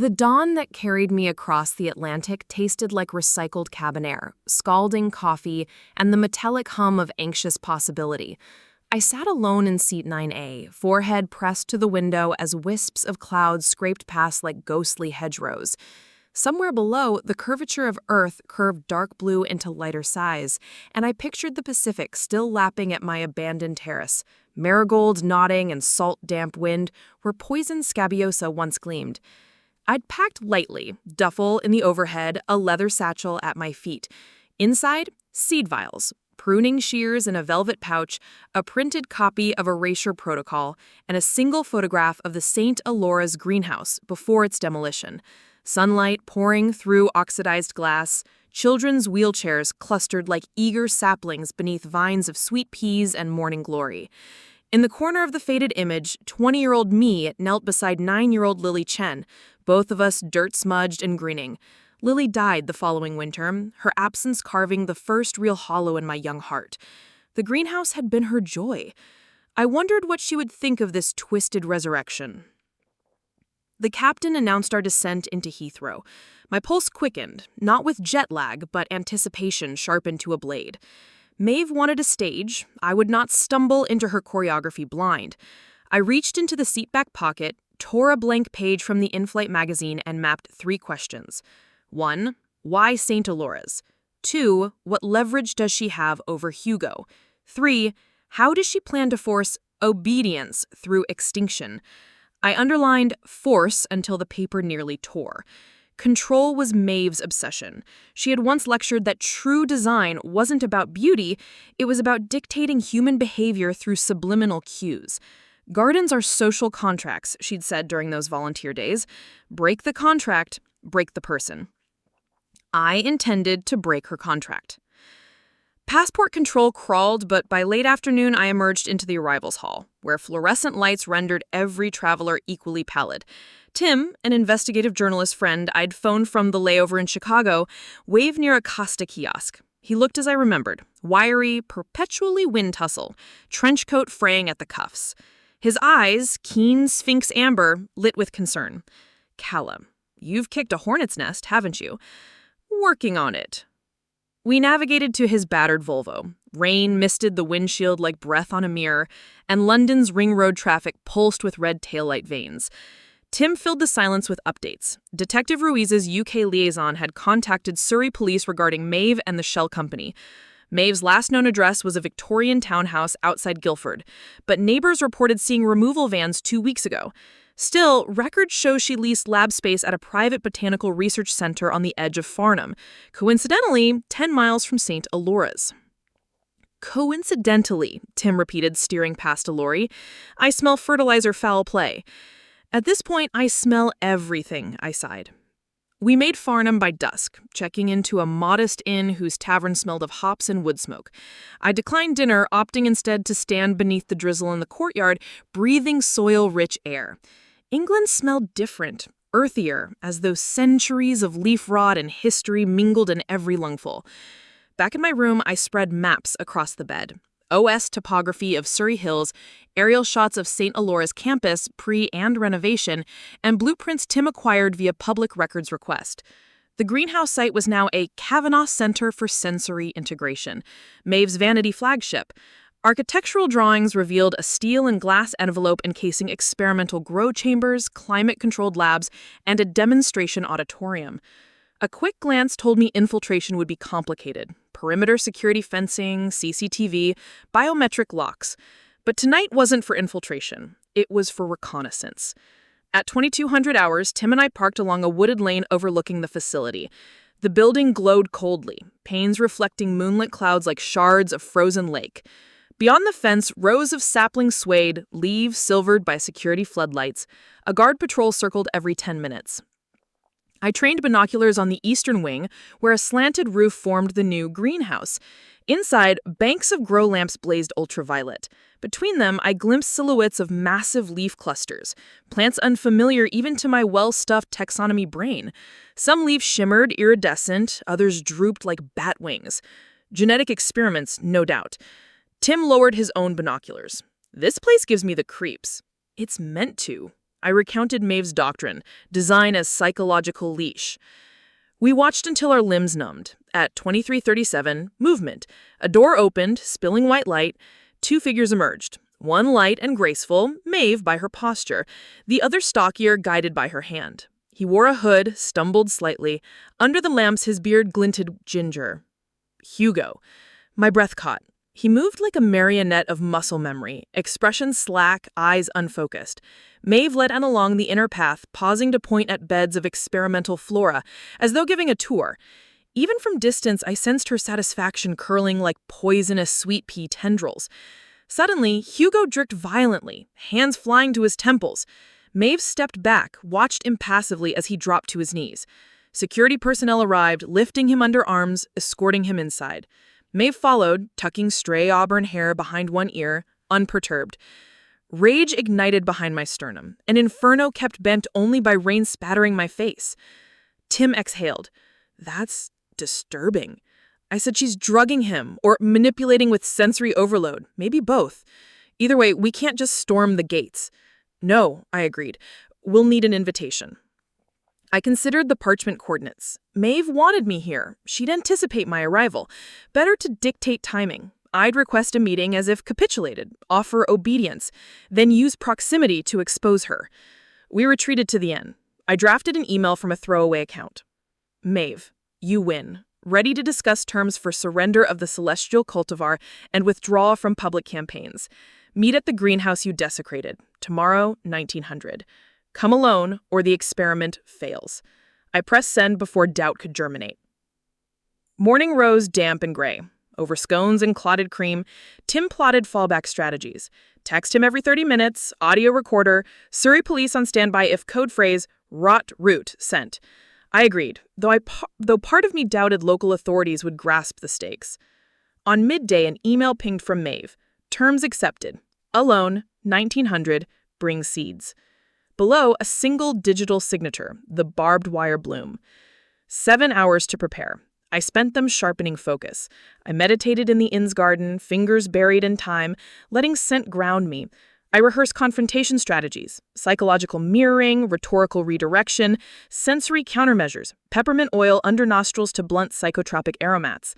Speaker 5: The dawn that carried me across the Atlantic tasted like recycled cabin air, scalding coffee, and the metallic hum of anxious possibility. I sat alone in seat 9A, forehead pressed to the window as wisps of clouds scraped past like ghostly hedgerows. Somewhere below, the curvature of Earth curved dark blue into lighter size, and I pictured the Pacific still lapping at my abandoned terrace, marigold nodding and salt-damp wind where poison scabiosa once gleamed. I'd packed lightly, duffel in the overhead, a leather satchel at my feet. Inside, seed vials, pruning shears in a velvet pouch, a printed copy of Erasure Protocol, and a single photograph of the St. Alora's greenhouse before its demolition. Sunlight pouring through oxidized glass, children's wheelchairs clustered like eager saplings beneath vines of sweet peas and morning glory. In the corner of the faded image, 20-year-old me knelt beside 9-year-old Lily Chen, both of us dirt-smudged and grinning. Lily died the following winter, her absence carving the first real hollow in my young heart. The greenhouse had been her joy. I wondered what she would think of this twisted resurrection. The captain announced our descent into Heathrow. My pulse quickened, not with jet lag, but anticipation sharpened to a blade. Maeve wanted a stage. I would not stumble into her choreography blind. I reached into the seatback pocket, tore a blank page from the in-flight magazine, and mapped 3 questions. 1. Why St. Alora's? 2. What leverage does she have over Hugo? 3. How does she plan to force obedience through extinction? I underlined force until the paper nearly tore. Control was Maeve's obsession. She had once lectured that true design wasn't about beauty, it was about dictating human behavior through subliminal cues. Gardens are social contracts, she'd said during those volunteer days. Break the contract, break the person. I intended to break her contract. Passport control crawled, but by late afternoon I emerged into the arrivals hall, where fluorescent lights rendered every traveler equally pallid. Tim, an investigative journalist friend I'd phoned from the layover in Chicago, waved near a Costa kiosk. He looked as I remembered, wiry, perpetually wind-tussled, trench coat fraying at the cuffs. His eyes, keen sphinx amber, lit with concern. "Callum, you've kicked a hornet's nest, haven't you?" "Working on it." We navigated to his battered Volvo. Rain misted the windshield like breath on a mirror, and London's ring road traffic pulsed with red taillight veins. Tim filled the silence with updates. Detective Ruiz's UK liaison had contacted Surrey police regarding Maeve and the Shell Company. Maeve's last known address was a Victorian townhouse outside Guildford, but neighbors reported seeing removal vans 2 weeks ago. Still, records show she leased lab space at a private botanical research center on the edge of Farnham, coincidentally 10 miles from St. Alora's. "Coincidentally," Tim repeated, steering past a lorry. "I smell fertilizer foul play." "At this point, I smell everything," I sighed. We made Farnham by dusk, checking into a modest inn whose tavern smelled of hops and wood smoke. I declined dinner, opting instead to stand beneath the drizzle in the courtyard, breathing soil-rich air. England smelled different, earthier, as though centuries of leaf rot and history mingled in every lungful. Back in my room, I spread maps across the bed. OS topography of Surrey Hills, aerial shots of St. Alora's campus pre- and renovation, and blueprints Tim acquired via public records request. The greenhouse site was now a Kavanaugh Center for Sensory Integration, Maeve's vanity flagship. Architectural drawings revealed a steel and glass envelope encasing experimental grow chambers, climate-controlled labs, and a demonstration auditorium. A quick glance told me infiltration would be complicated. Perimeter security fencing, CCTV, biometric locks. But tonight wasn't for infiltration. It was for reconnaissance. At 2200 hours, Tim and I parked along a wooded lane overlooking the facility. The building glowed coldly, panes reflecting moonlit clouds like shards of frozen lake. Beyond the fence, rows of saplings swayed, leaves silvered by security floodlights. A guard patrol circled every 10 minutes. I trained binoculars on the eastern wing, where a slanted roof formed the new greenhouse. Inside, banks of grow lamps blazed ultraviolet. Between them, I glimpsed silhouettes of massive leaf clusters, plants unfamiliar even to my well-stuffed taxonomy brain. Some leaves shimmered, iridescent, others drooped like bat wings. Genetic experiments, no doubt. Tim lowered his own binoculars. "This place gives me the creeps." "It's meant to."
Speaker 6: I recounted Maeve's doctrine, design as psychological leash. We watched until our limbs numbed. At 23:37, movement. A door opened, spilling white light. Two figures emerged. One light and graceful, Maeve by her posture. The other stockier, guided by her hand. He wore a hood, stumbled slightly. Under the lamps, his beard glinted ginger. Hugo. My breath caught. He moved like a marionette of muscle memory, expression slack, eyes unfocused. Maeve led Anne along the inner path, pausing to point at beds of experimental flora, as though giving a tour. Even from distance, I sensed her satisfaction curling like poisonous sweet pea tendrils. Suddenly, Hugo jerked violently, hands flying to his temples. Maeve stepped back, watched impassively as he dropped to his knees. Security personnel arrived, lifting him under arms, escorting him inside. Maeve followed, tucking stray auburn hair behind one ear, unperturbed. Rage ignited behind my sternum, an inferno kept bent only by rain spattering my face. Tim exhaled. That's disturbing. I said she's drugging him, or manipulating with sensory overload, maybe both. Either way, we can't just storm the gates. No, I agreed. We'll need an invitation. I considered the parchment coordinates. Maeve wanted me here. She'd anticipate my arrival. Better to dictate timing. I'd request a meeting as if capitulated, offer obedience, then use proximity to expose her. We retreated to the inn. I drafted an email from a throwaway account. Maeve, you win. Ready to discuss terms for surrender of the celestial cultivar and withdrawal from public campaigns. Meet at the greenhouse you desecrated. Tomorrow, 1900. Come alone, or the experiment fails. I pressed send before doubt could germinate. Morning rose damp and gray. Over scones and clotted cream, Tim plotted fallback strategies. Text him every 30 minutes, audio recorder, Surrey police on standby if code phrase, rot root, sent. I agreed, though part of me doubted local authorities would grasp the stakes. On midday, an email pinged from Maeve. Terms accepted. Alone, 1900, bring seeds. Below, a single digital signature, the barbed wire bloom. 7 hours to prepare. I spent them sharpening focus. I meditated in the inn's garden, fingers buried in time, letting scent ground me. I rehearsed confrontation strategies, psychological mirroring, rhetorical redirection, sensory countermeasures, peppermint oil under nostrils to blunt psychotropic aromats.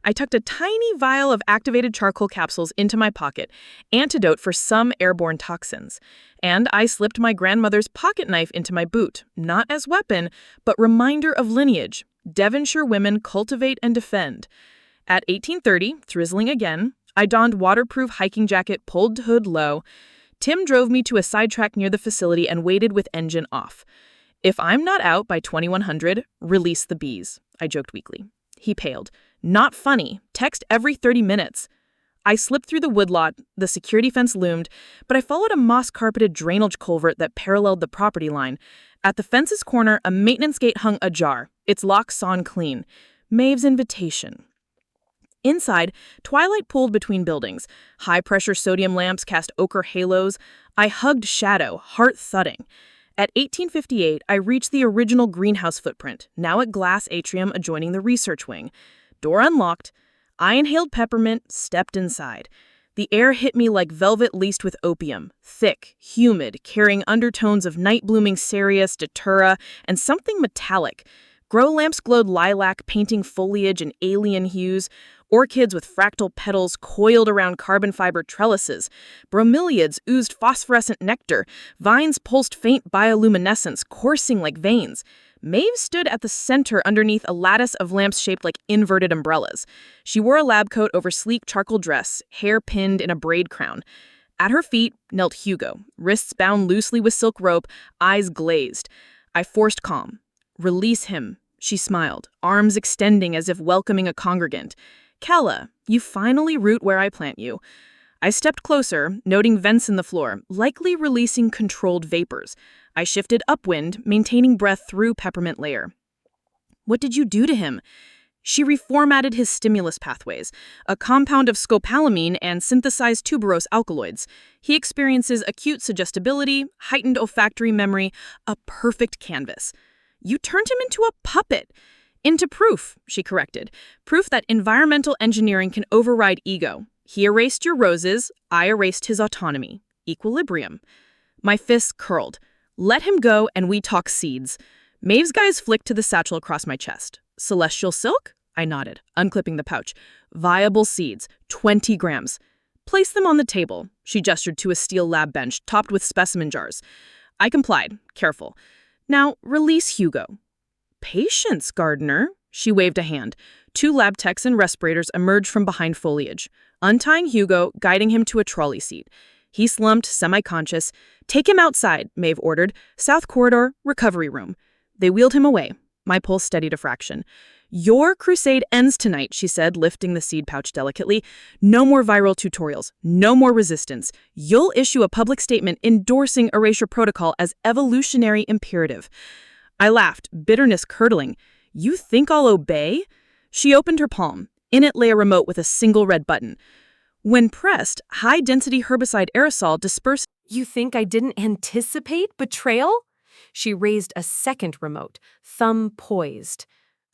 Speaker 6: I tucked a tiny vial of activated charcoal capsules into my pocket, antidote for some airborne toxins. And I slipped my grandmother's pocket knife into my boot, not as weapon, but reminder of lineage. Devonshire women cultivate and defend. At 18:30, drizzling again, I donned waterproof hiking jacket, pulled hood low. Tim drove me to a sidetrack near the facility and waited with engine off. If I'm not out by 2100, release the bees, I joked weakly. He paled. Not funny. Text every 30 minutes. I slipped through the woodlot, the security fence loomed, but I followed a moss-carpeted drainage culvert that paralleled the property line. At the fence's corner, a maintenance gate hung ajar, its lock sawn clean. Maeve's invitation. Inside, twilight pooled between buildings. High-pressure sodium lamps cast ochre halos. I hugged shadow, heart thudding. At 1858, I reached the original greenhouse footprint, now a glass atrium adjoining the research wing. Door unlocked. I inhaled peppermint, stepped inside. The air hit me like velvet laced with opium, thick, humid, carrying undertones of night-blooming cereus, datura, and something metallic. Grow lamps glowed lilac, painting foliage in alien hues. Orchids with fractal petals coiled around carbon fiber trellises. Bromeliads oozed phosphorescent nectar. Vines pulsed faint bioluminescence, coursing like veins. Maeve stood at the center underneath a lattice of lamps shaped like inverted umbrellas. She wore a lab coat over sleek charcoal dress, hair pinned in a braid crown. At her feet knelt Hugo, wrists bound loosely with silk rope, eyes glazed. I forced calm. Release him, she smiled, arms extending as if welcoming a congregant. Kella, you finally root where I plant you. I stepped closer, noting vents in the floor, likely releasing controlled vapors. I shifted upwind, maintaining breath through peppermint layer. What did you do to him? She reformatted his stimulus pathways, a compound of scopolamine and synthesized tuberose alkaloids. He experiences acute suggestibility, heightened olfactory memory, a perfect canvas. You turned him into a puppet. Into proof, she corrected. Proof that environmental engineering can override ego. He erased your roses, I erased his autonomy. Equilibrium. My fists curled. Let him go and we talk seeds. Maeve's guys flicked to the satchel across my chest. Celestial silk? I nodded, unclipping the pouch. Viable seeds, 20 grams. Place them on the table. She gestured to a steel lab bench topped with specimen jars. I complied, careful. Now, release Hugo. Patience, Gardner. She waved a hand. 2 lab techs and respirators emerged from behind foliage, untying Hugo, guiding him to a trolley seat. He slumped, semi-conscious. Take him outside, Maeve ordered. South corridor, recovery room. They wheeled him away. My pulse steadied a fraction. Your crusade ends tonight, she said, lifting the seed pouch delicately. No more viral tutorials. No more resistance. You'll issue a public statement endorsing erasure protocol as evolutionary imperative. I laughed, bitterness curdling. You think I'll obey? She opened her palm. In it lay a remote with a single red button. When pressed, high-density herbicide aerosol dispersed.
Speaker 4: You think I didn't anticipate betrayal? She raised a second remote, thumb poised.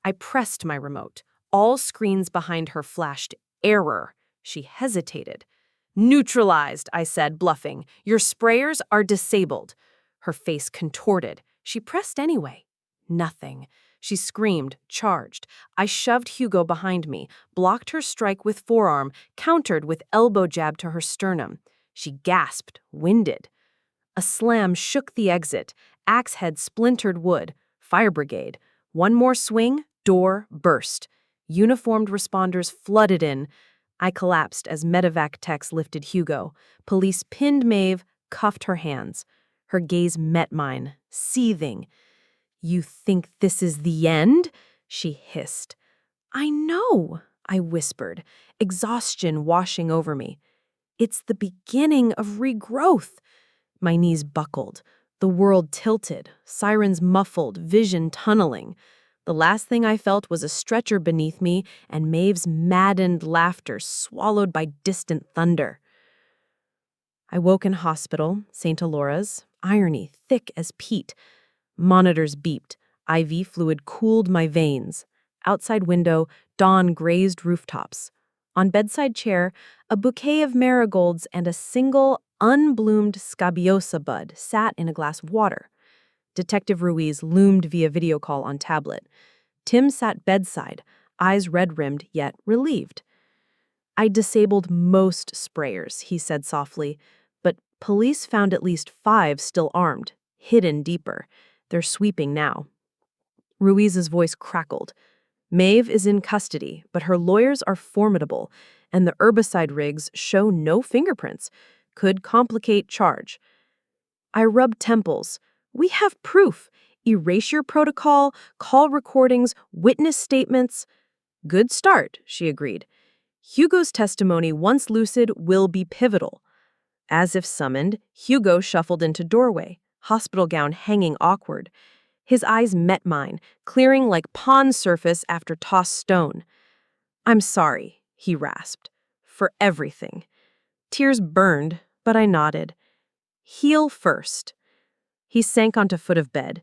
Speaker 4: I pressed my remote. All screens behind her flashed error. She hesitated. Neutralized, I said, bluffing. Your sprayers are disabled. Her face contorted. She pressed anyway. Nothing. She screamed, charged. I shoved Hugo behind me, blocked her strike with forearm, countered with elbow jab to her sternum. She gasped, winded. A slam shook the exit. Axe head splintered wood. Fire brigade. One more swing, door burst. Uniformed responders flooded in. I collapsed as medevac techs lifted Hugo. Police pinned Maeve, cuffed her hands. Her gaze met mine, seething. You think this is the end? She hissed. I know, I whispered, exhaustion washing over me. It's the beginning of regrowth. My knees buckled. The world tilted, sirens muffled, vision tunneling. The last thing I felt was a stretcher beneath me and Maeve's maddened laughter swallowed by distant thunder. I woke in hospital, St. Alora's, irony thick as peat. Monitors beeped. IV fluid cooled my veins. Outside window, dawn grazed rooftops. On bedside chair, a bouquet of marigolds and a single, unbloomed scabiosa bud sat in a glass of water. Detective Ruiz loomed via video call on tablet. Tim sat bedside, eyes red-rimmed yet relieved. I disabled most sprayers, he said softly, but police found at least 5 still armed, hidden deeper. They're sweeping now. Ruiz's voice crackled. Maeve is in custody, but her lawyers are formidable, and the herbicide rigs show no fingerprints. Could complicate charge. I rubbed temples. We have proof. Erasure protocol, call recordings, witness statements. Good start, she agreed. Hugo's testimony, once lucid, will be pivotal. As if summoned, Hugo shuffled into doorway, hospital gown hanging awkward. His eyes met mine, clearing like pond surface after tossed stone. I'm sorry, he rasped, for everything. Tears burned, but I nodded. Heal first. He sank onto foot of bed.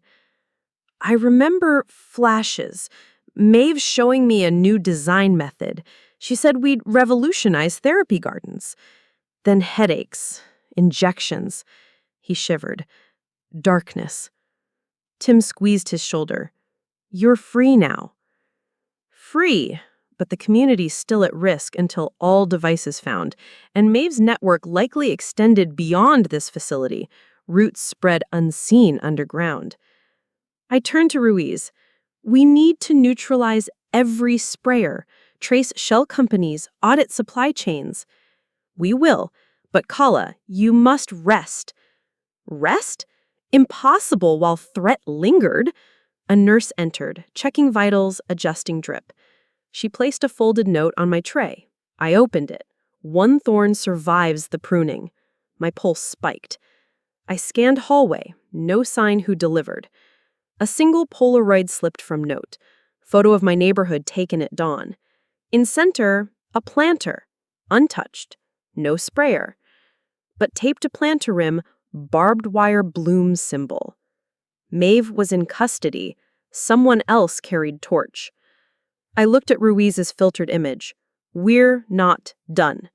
Speaker 4: I remember flashes. Maeve showing me a new design method. She said we'd revolutionize therapy gardens. Then headaches, injections. He shivered. Darkness. Tim squeezed his shoulder. You're free now. Free, but the community's still at risk until all devices found, and Maeve's network likely extended beyond this facility, roots spread unseen underground. I turned to Ruiz. We need to neutralize every sprayer, trace shell companies, audit supply chains. We will, but Kala, you must rest. Rest? Impossible while threat lingered. A nurse entered, checking vitals, adjusting drip. She placed a folded note on my tray. I opened it. One thorn survives the pruning. My pulse spiked. I scanned hallway, no sign who delivered. A single Polaroid slipped from note. Photo of my neighborhood taken at dawn. In center, a planter. Untouched. No sprayer. But taped to planter rim, barbed wire bloom symbol. Maeve was in custody. Someone else carried torch. I looked at Ruiz's filtered image. We're not done.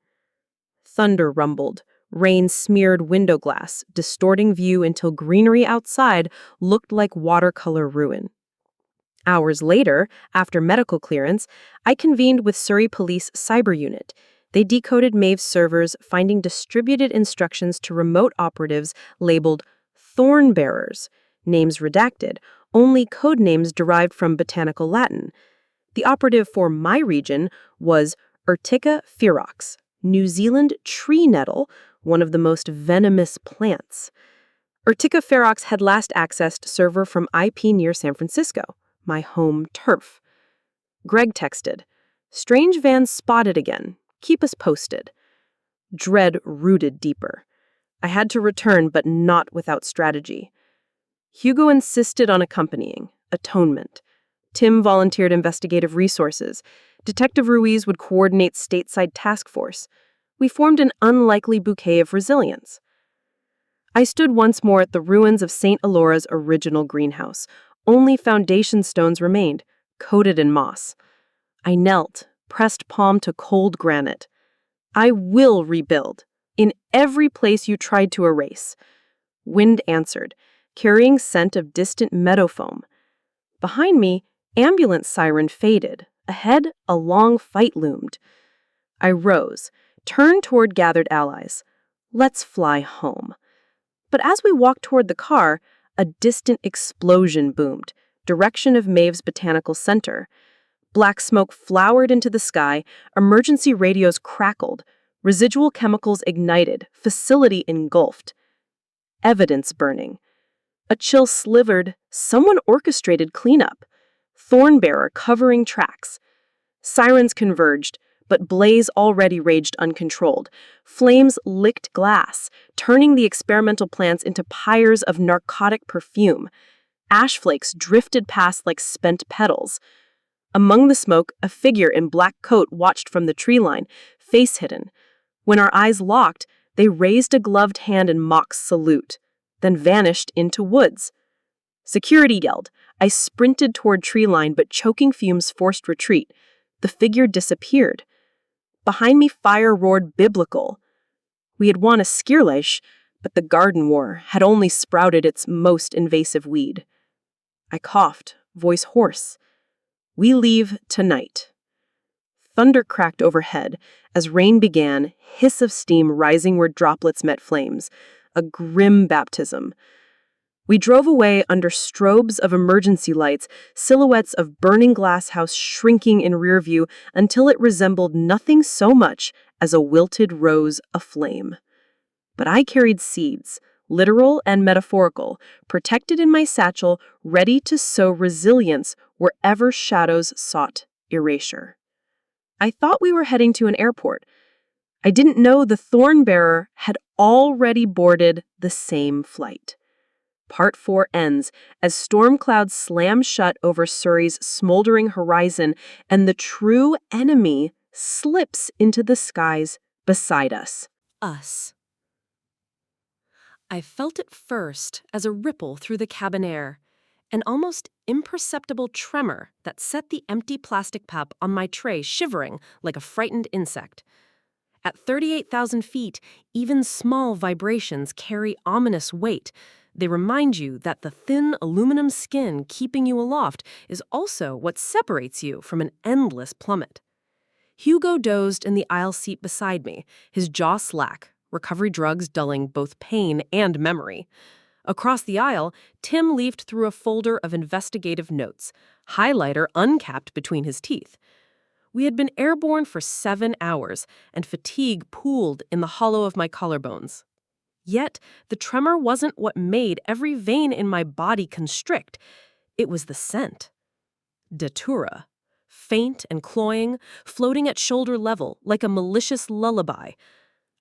Speaker 4: Thunder rumbled.
Speaker 3: Rain smeared window glass, distorting view until greenery outside looked like watercolor ruin. Hours later, after medical clearance, I convened with Surrey Police Cyber Unit. They decoded Maeve's servers, finding distributed instructions to remote operatives labeled thorn bearers, names redacted, only code names derived from botanical Latin. The operative for my region was Urtica ferox, New Zealand tree nettle, one of the most venomous plants. Urtica ferox had last accessed server from IP near San Francisco, my home turf. Greg texted, "Strange vans spotted again. Keep us posted." Dread rooted deeper. I had to return, but not without strategy. Hugo insisted on accompanying. Atonement. Tim volunteered investigative resources. Detective Ruiz would coordinate stateside task force. We formed an unlikely bouquet of resilience. I stood once more at the ruins of St. Alora's original greenhouse. Only foundation stones remained, coated in moss. I knelt, pressed palm to cold granite. I will rebuild, in every place you tried to erase. Wind answered, carrying scent of distant meadow foam. Behind me, ambulance siren faded. Ahead, a long fight loomed. I rose, turned toward gathered allies. Let's fly home. But as we walked toward the car, a distant explosion boomed, direction of Maeve's Botanical Center. Black smoke flowered into the sky, emergency radios crackled, residual chemicals ignited, facility engulfed. Evidence burning. A chill slivered, someone orchestrated cleanup. Thornbearer covering tracks. Sirens converged, but blaze already raged uncontrolled. Flames licked glass, turning the experimental plants into pyres of narcotic perfume. Ash flakes drifted past like spent petals. Among the smoke, a figure in black coat watched from the tree line, face hidden. When our eyes locked, they raised a gloved hand in mock salute, then vanished into woods. Security yelled. I sprinted toward tree line, but choking fumes forced retreat. The figure disappeared. Behind me, fire roared biblical. We had won a skirlish, but the garden war had only sprouted its most invasive weed. I coughed, voice hoarse. We leave tonight. Thunder cracked overhead as rain began, hiss of steam rising where droplets met flames. A grim baptism. We drove away under strobes of emergency lights, silhouettes of burning glass house shrinking in rear view until it resembled nothing so much as a wilted rose aflame. But I carried seeds, literal and metaphorical, protected in my satchel, ready to sow resilience wherever shadows sought erasure. I thought we were heading to an airport. I didn't know the Thornbearer had already boarded the same flight. Part 4 ends as storm clouds slam shut over Surrey's smoldering horizon and the true enemy slips into the skies beside us.
Speaker 4: Us. I felt it first as a ripple through the cabin air, an almost imperceptible tremor that set the empty plastic cup on my tray shivering like a frightened insect. At 38,000 feet, even small vibrations carry ominous weight. They remind you that the thin aluminum skin keeping you aloft is also what separates you from an endless plummet. Hugo dozed in the aisle seat beside me, his jaw slack, recovery drugs dulling both pain and memory. Across the aisle, Tim leafed through a folder of investigative notes, highlighter uncapped between his teeth. We had been airborne for 7 hours, and fatigue pooled in the hollow of my collarbones. Yet, the tremor wasn't what made every vein in my body constrict. It was the scent. Datura. Faint and cloying, floating at shoulder level like a malicious lullaby.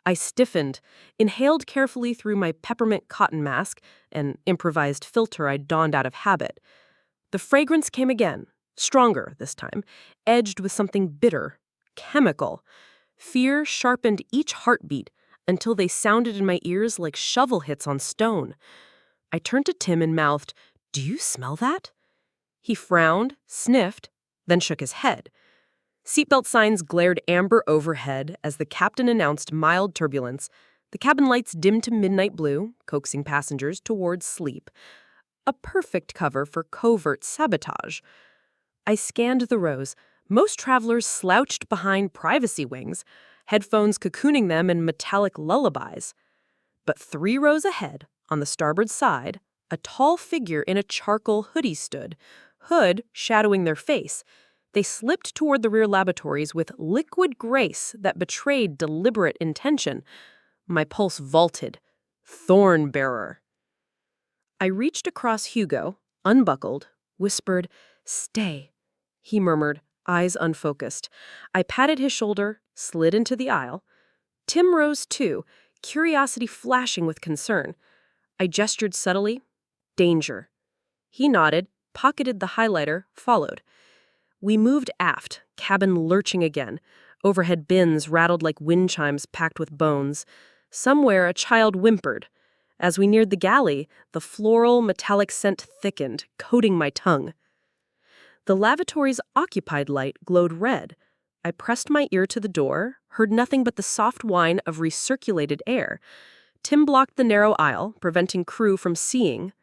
Speaker 4: I stiffened, inhaled carefully through my peppermint cotton mask, an improvised filter I'd donned out of habit. The fragrance came again, stronger this time, edged with something bitter, chemical. Fear sharpened each heartbeat, until they sounded in my ears like shovel hits on stone. I turned to Tim and mouthed, "Do you smell that?" He frowned, sniffed, then shook his head. Seatbelt signs glared amber overhead as the captain announced mild turbulence.
Speaker 3: The cabin lights dimmed to midnight blue, coaxing passengers towards sleep. A perfect cover for covert sabotage. I scanned the rows. Most travelers slouched behind privacy wings, headphones cocooning them in metallic lullabies. But 3 rows ahead, on the starboard side, a tall figure in a charcoal hoodie stood, hood shadowing their face. They slipped toward the rear lavatories with liquid grace that betrayed deliberate intention. My pulse vaulted. Thorn bearer. I reached across Hugo, unbuckled, whispered, "Stay." He murmured, eyes unfocused. I patted his shoulder, slid into the aisle. Tim rose too, curiosity flashing with concern. I gestured subtly. Danger. He nodded, pocketed the highlighter, followed. We moved aft, cabin lurching again. Overhead bins rattled like wind chimes packed with bones. Somewhere a child whimpered. As we neared the galley, the floral, metallic scent thickened, coating my tongue. The lavatory's occupied light glowed red. I pressed my ear to the door, heard nothing but the soft whine of recirculated air. Tim blocked the narrow aisle, preventing crew from seeing.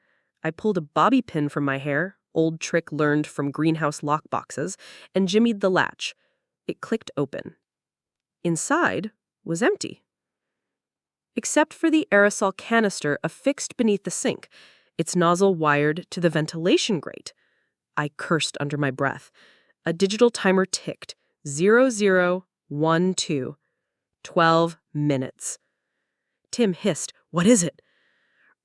Speaker 3: I pulled a bobby pin from my hair, old trick learned from greenhouse lockboxes, and jimmied the latch. It clicked open. Inside was empty. Except for the aerosol canister affixed beneath the sink, its nozzle wired to the ventilation grate. I cursed under my breath. A digital timer ticked. 0012. 12 minutes. Tim hissed, "What is it?"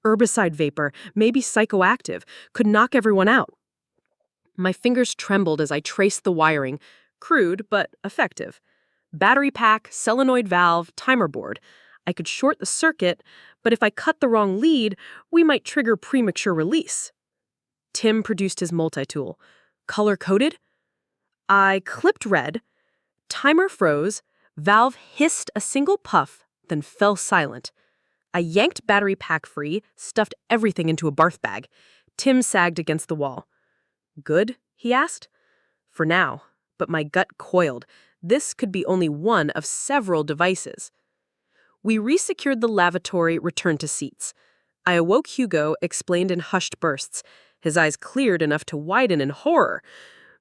Speaker 3: "Herbicide vapor, maybe psychoactive, could knock everyone out." My fingers trembled as I traced the wiring, crude but effective. Battery pack, solenoid valve, timer board. I could short the circuit, but if I cut the wrong lead, we might trigger premature release. Tim produced his multi-tool. Color-coded? I clipped red. Timer froze. Valve hissed a single puff, then fell silent. I yanked battery pack free, stuffed everything into a barf bag. Tim sagged against the wall. "Good?" he asked. "For now," but my gut coiled. This could be only one of several devices. We resecured the lavatory, returned to seats. I awoke Hugo, explained in hushed bursts. His eyes cleared enough to widen in horror.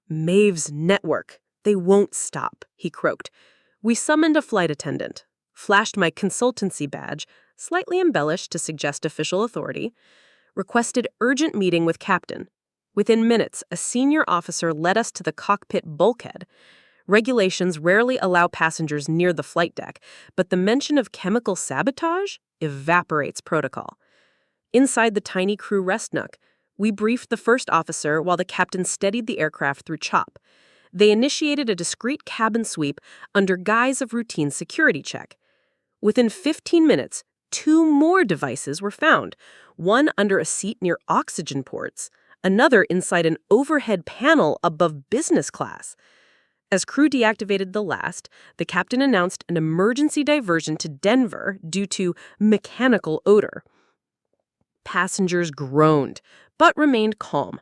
Speaker 3: "Maeve's network. They won't stop," he croaked. We summoned a flight attendant, flashed my consultancy badge, slightly embellished to suggest official authority, requested urgent meeting with captain. Within minutes, a senior officer led us to the cockpit bulkhead. Regulations rarely allow passengers near the flight deck, but the mention of chemical sabotage evaporates protocol. Inside the tiny crew rest nook, we briefed the first officer while the captain steadied the aircraft through CHOP. They initiated a discreet cabin sweep under guise of routine security check. Within 15 minutes, 2 more devices were found, one under a seat near oxygen ports, another inside an overhead panel above business class. As crew deactivated the last, the captain announced an emergency diversion to Denver due to mechanical odor. Passengers groaned, but remained calm.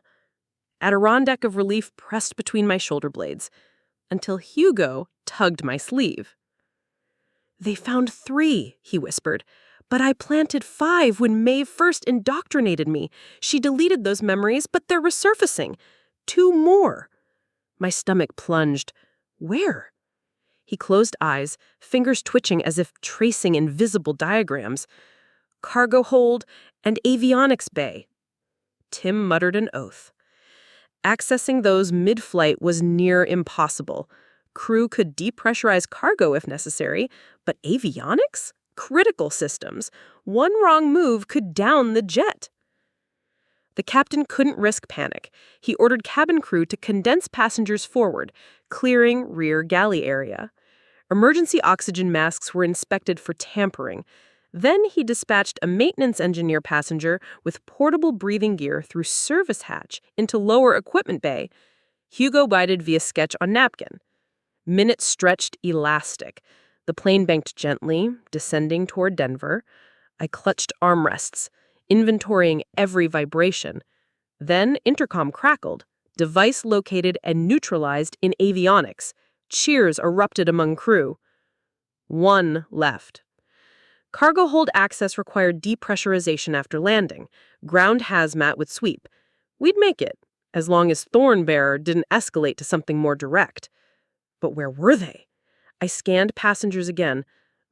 Speaker 3: Adirondack of relief pressed between my shoulder blades, until Hugo tugged my sleeve. "They found 3, he whispered, "but I planted 5 when Maeve first indoctrinated me. She deleted those memories, but they're resurfacing. 2 more." My stomach plunged. "Where?" He closed eyes, fingers twitching as if tracing invisible diagrams. "Cargo hold and avionics bay." Tim muttered an oath. Accessing those mid-flight was near impossible. Crew could depressurize cargo if necessary, but avionics? Critical systems. One wrong move could down the jet. The captain couldn't risk panic. He ordered cabin crew to condense passengers forward, clearing rear galley area. Emergency oxygen masks were inspected for tampering. Then he dispatched a maintenance engineer passenger with portable breathing gear through service hatch into lower equipment bay. Hugo guided via sketch on napkin. Minutes stretched elastic. The plane banked gently, descending toward Denver. I clutched armrests, inventorying every vibration. Then intercom crackled, device located and neutralized in avionics. Cheers erupted among crew. 1 left. Cargo hold access required depressurization after landing, ground hazmat with sweep. We'd make it, as long as Thornbearer didn't escalate to something more direct. But where were they? I scanned passengers again.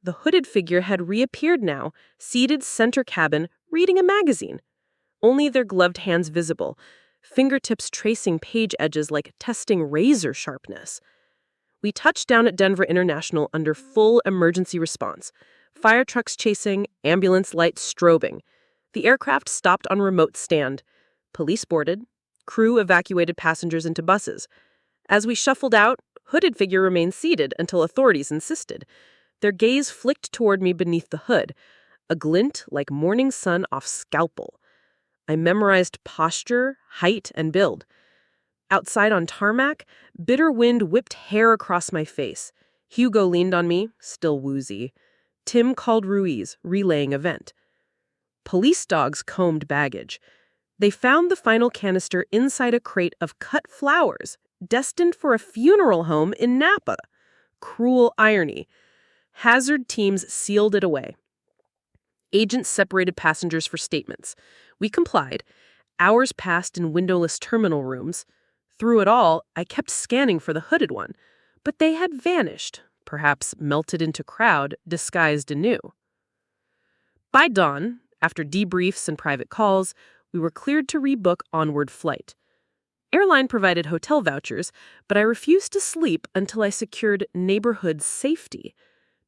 Speaker 3: The hooded figure had reappeared now, seated center cabin, reading a magazine. Only their gloved hands visible, fingertips tracing page edges like testing razor sharpness. We touched down at Denver International under full emergency response. Fire trucks chasing, ambulance lights strobing. The aircraft stopped on remote stand. Police boarded. Crew evacuated passengers into buses. As we shuffled out, hooded figure remained seated until authorities insisted. Their gaze flicked toward me beneath the hood, a glint like morning sun off scalpel. I memorized posture, height, and build. Outside on tarmac, bitter wind whipped hair across my face. Hugo leaned on me, still woozy. Tim called Ruiz, relaying event. Police dogs combed baggage. They found the final canister inside a crate of cut flowers, destined for a funeral home in Napa. Cruel irony. Hazard teams sealed it away. Agents separated passengers for statements. We complied. Hours passed in windowless terminal rooms. Through it all, I kept scanning for the hooded one, but they had vanished, perhaps melted into crowd, disguised anew. By dawn, after debriefs and private calls, we were cleared to rebook onward flight. Airline provided hotel vouchers, but I refused to sleep until I secured neighborhood safety.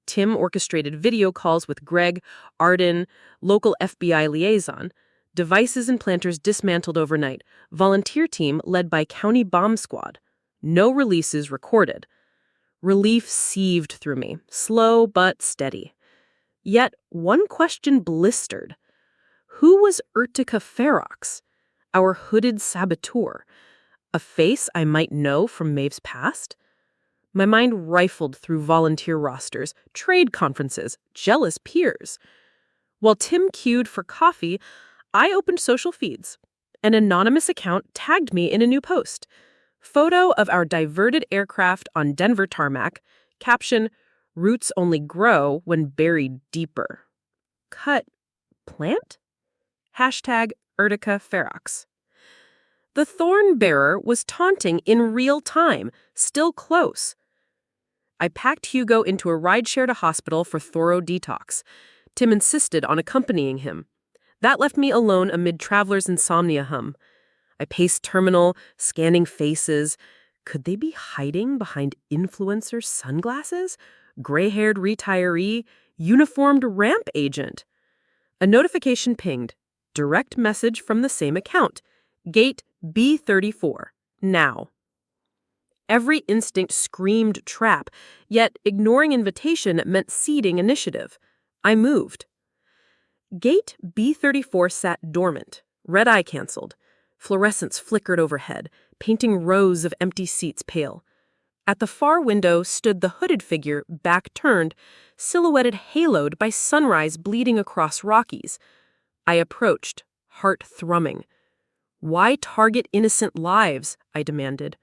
Speaker 3: Tim orchestrated video calls with Greg, Arden, local FBI liaison. Devices and planters dismantled overnight. Volunteer team led by County Bomb Squad. No releases recorded. Relief sieved through me, slow but steady. Yet one question blistered. Who was Urtica Ferox, our hooded saboteur? A face I might know from Maeve's past? My mind rifled through volunteer rosters, trade conferences, jealous peers. While Tim queued for coffee, I opened social feeds. An anonymous account tagged me in a new post. Photo of our diverted aircraft on Denver tarmac. Caption, "Roots only grow when buried deeper." Cut. Plant? Hashtag Urtica Ferox. The thorn bearer was taunting in real time, still close. I packed Hugo into a rideshare to hospital for thorough detox. Tim insisted on accompanying him. That left me alone amid travelers' insomnia hum. I paced terminal, scanning faces. Could they be hiding behind influencer sunglasses? Gray-haired retiree, uniformed ramp agent. A notification pinged. Direct message from the same account. Gate B34. Now. Every instinct screamed trap, yet ignoring invitation meant ceding initiative. I moved. Gate B34 sat dormant, red eye canceled. Fluorescence flickered overhead, painting rows of empty seats pale. At the far window stood the hooded figure, back turned, silhouetted haloed by sunrise bleeding across Rockies. I approached, heart thrumming. Why target innocent lives? I demanded.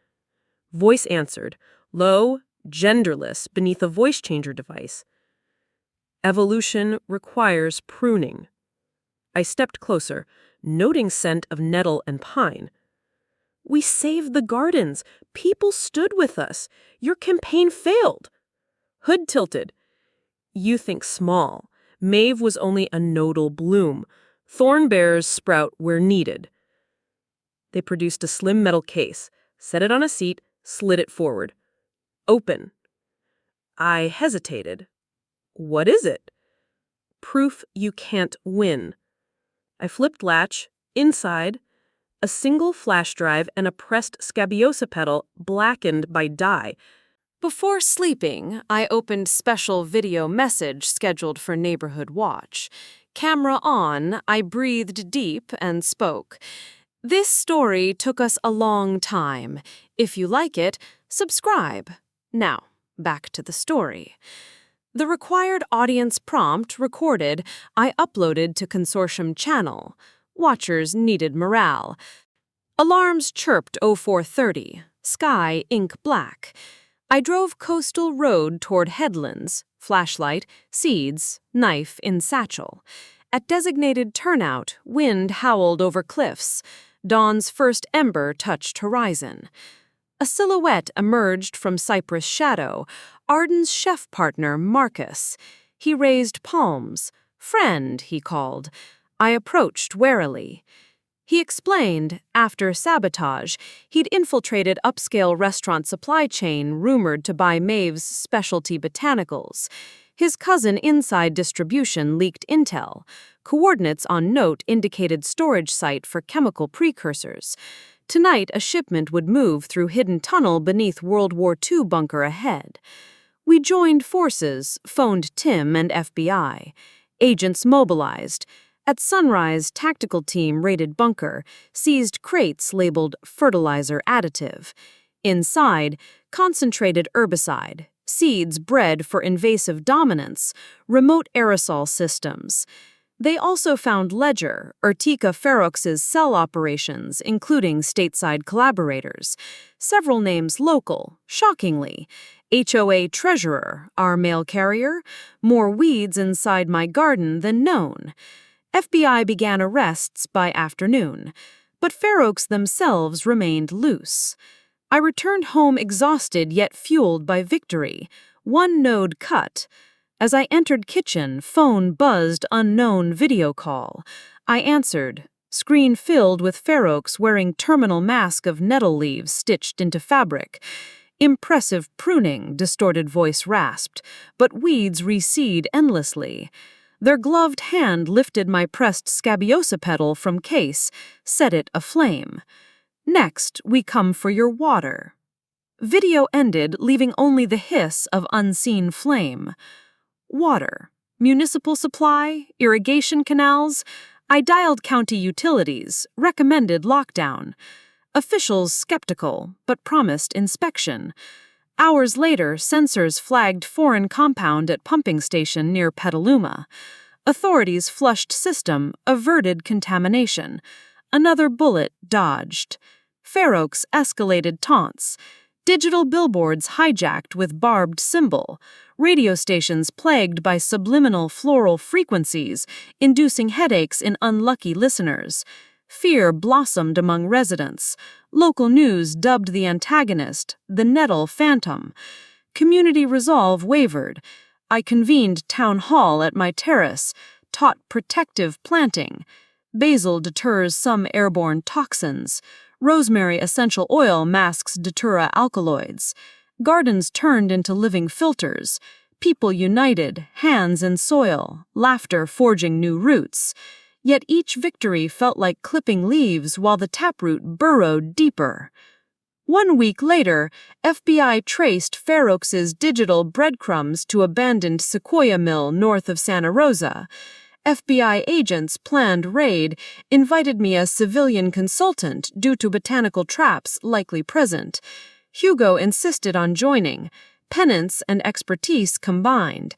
Speaker 3: Voice answered, low, genderless, beneath a voice changer device. Evolution requires pruning. I stepped closer, noting scent of nettle and pine. We saved the gardens. People stood with us. Your campaign failed. Hood tilted. You think small. Maeve was only a nodal bloom. Thorn bearers sprout where needed. They produced a slim metal case, set it on a seat, slid it forward. Open. I hesitated. What is it? Proof you can't win. I flipped latch. Inside, a single flash drive and a pressed Scabiosa pedal blackened by dye.
Speaker 4: Before sleeping, I opened special video message scheduled for Neighborhood Watch. Camera on, I breathed deep and spoke. This story took us a long time. If you like it, subscribe. Now, back to the story. The required audience prompt recorded, I uploaded to Consortium channel. Watchers needed morale. Alarms chirped 0430. Sky ink black.
Speaker 3: I drove coastal road toward headlands, flashlight, seeds, knife in satchel. At designated turnout, wind howled over cliffs. Dawn's first ember touched horizon. A silhouette emerged from cypress shadow, Arden's chef partner, Marcus. He raised palms. "Friend," he called. I approached warily. He explained, after sabotage, he'd infiltrated upscale restaurant supply chain rumored to buy Maeve's specialty botanicals. His cousin inside distribution leaked intel. Coordinates on note indicated storage site for chemical precursors. Tonight, a shipment would move through hidden tunnel beneath World War II bunker ahead. We joined forces, phoned Tim and FBI. Agents mobilized. At sunrise, tactical team raided bunker, seized crates labeled fertilizer additive. Inside, concentrated herbicide, seeds bred for invasive dominance, remote aerosol systems. They also found Ledger, Urtica Ferox's cell operations, including stateside collaborators. Several names local, shockingly. HOA Treasurer, our mail carrier, more weeds inside my garden than known. FBI began arrests by afternoon, but Ferox themselves remained loose. I returned home exhausted yet fueled by victory, one node cut. As I entered kitchen, phone buzzed unknown video call. I answered, screen filled with Ferox wearing terminal mask of nettle leaves stitched into fabric. Impressive pruning, distorted voice rasped, but weeds reseed endlessly. Their gloved hand lifted my pressed scabiosa petal from case, set it aflame. Next, we come for your water. Video ended, leaving only the hiss of unseen flame. Water. Municipal supply, irrigation canals. I dialed county utilities, recommended lockdown. Officials skeptical, but promised inspection. Hours later, sensors flagged foreign compound at pumping station near Petaluma. Authorities flushed system, averted contamination. Another bullet dodged. Ferox escalated taunts. Digital billboards hijacked with barbed symbol. Radio stations plagued by subliminal floral frequencies, inducing headaches in unlucky listeners. Fear blossomed among residents. Local news dubbed the antagonist the Nettle Phantom. Community resolve wavered. I convened town hall at my terrace, taught protective planting. Basil deters some airborne toxins. Rosemary essential oil masks datura alkaloids. Gardens turned into living filters. People united, hands in soil, laughter forging new roots. Yet each victory felt like clipping leaves while the taproot burrowed deeper. 1 week later, FBI traced Ferox's digital breadcrumbs to abandoned Sequoia Mill north of Santa Rosa. FBI agents planned raid, invited me as civilian consultant due to botanical traps likely present. Hugo insisted on joining. Penance and expertise combined.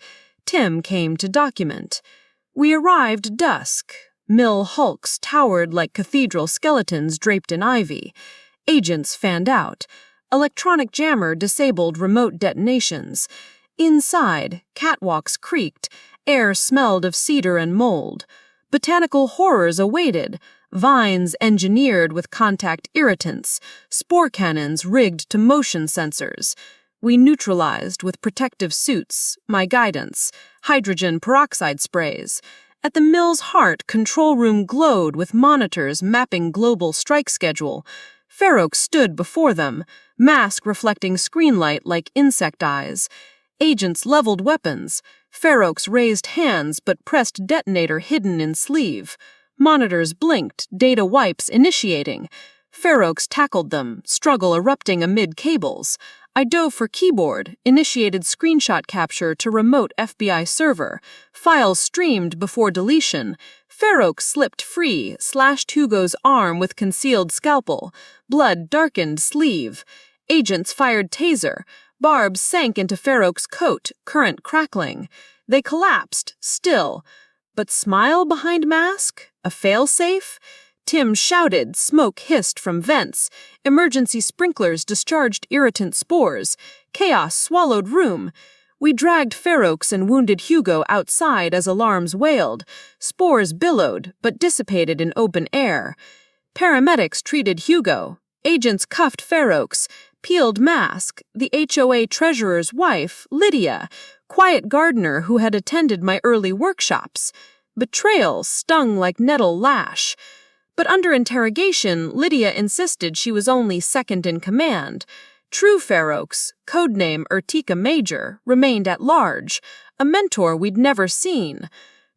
Speaker 3: Tim came to document. We arrived dusk. Mill hulks towered like cathedral skeletons draped in ivy. Agents fanned out. Electronic jammer disabled remote detonations. Inside, catwalks creaked. Air smelled of cedar and mold. Botanical horrors awaited. Vines engineered with contact irritants. Spore cannons rigged to motion sensors. We neutralized with protective suits, my guidance, hydrogen peroxide sprays. At the mill's heart, control room glowed with monitors mapping global strike schedule. Ferox stood before them, mask reflecting screen light like insect eyes. Agents leveled weapons. Ferox raised hands but pressed detonator hidden in sleeve. Monitors blinked, data wipes initiating. Ferox tackled them, struggle erupting amid cables. I dove for keyboard, initiated screenshot capture to remote FBI server. Files streamed before deletion. Ferox slipped free, slashed Hugo's arm with concealed scalpel. Blood darkened sleeve. Agents fired taser. Barbs sank into Ferox's coat, current crackling. They collapsed, still. But smile behind mask? A failsafe? Tim shouted, smoke hissed from vents. Emergency sprinklers discharged irritant spores.
Speaker 2: Chaos swallowed room. We dragged Ferox and wounded Hugo outside as alarms wailed. Spores billowed, but dissipated in open air. Paramedics treated Hugo. Agents cuffed Ferox. Peeled mask, the HOA treasurer's wife, Lydia, quiet gardener who had attended my early workshops. Betrayal stung like nettle lash. But under interrogation, Lydia insisted she was only second in command. True Ferox, codename Urtica Major, remained at large, a mentor we'd never seen.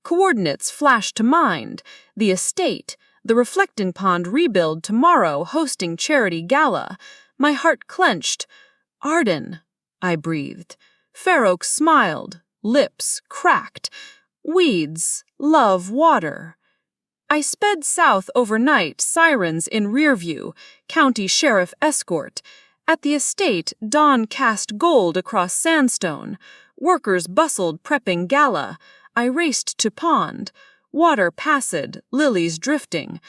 Speaker 2: Coordinates flashed to mind: the estate, the reflecting pond rebuild tomorrow hosting charity gala. My heart clenched. Arden, I breathed. Ferox smiled, lips cracked. Weeds love water. I sped south overnight, sirens in rear view, county sheriff escort. At the estate, dawn cast gold across sandstone. Workers bustled prepping gala. I raced to pond. Water passed, lilies drifting.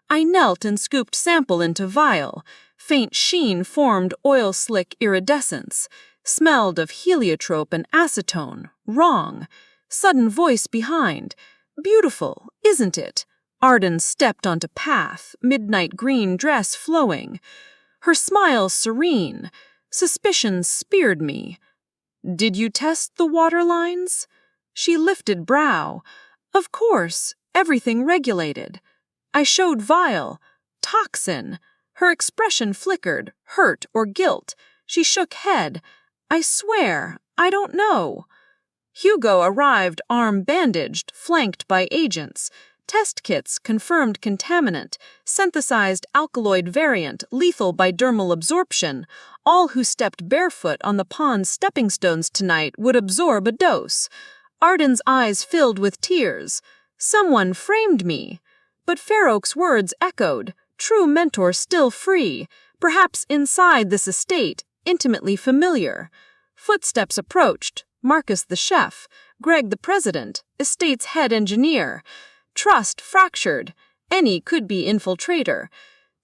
Speaker 2: I knelt and scooped sample into vial. Faint sheen formed oil-slick iridescence. Smelled of heliotrope and acetone. Wrong. Sudden voice behind. Beautiful, isn't it? Arden stepped onto path, midnight green dress flowing. Her smile serene. Suspicion speared me. Did you test the water lines? She lifted brow. Of course, everything regulated. I showed vial. Toxin. Her expression flickered, hurt or guilt. She shook head. I swear, I don't know. Hugo arrived arm bandaged, flanked by agents. Test kits confirmed contaminant, synthesized alkaloid variant, lethal by dermal absorption. All who stepped barefoot on the pond's stepping stones tonight would absorb a dose. Arden's eyes filled with tears. Someone framed me. But Ferox's words echoed. True mentor still free, perhaps inside this estate, intimately familiar. Footsteps approached. Marcus the chef, Greg the president, estate's head engineer. Trust fractured. Any could-be infiltrator.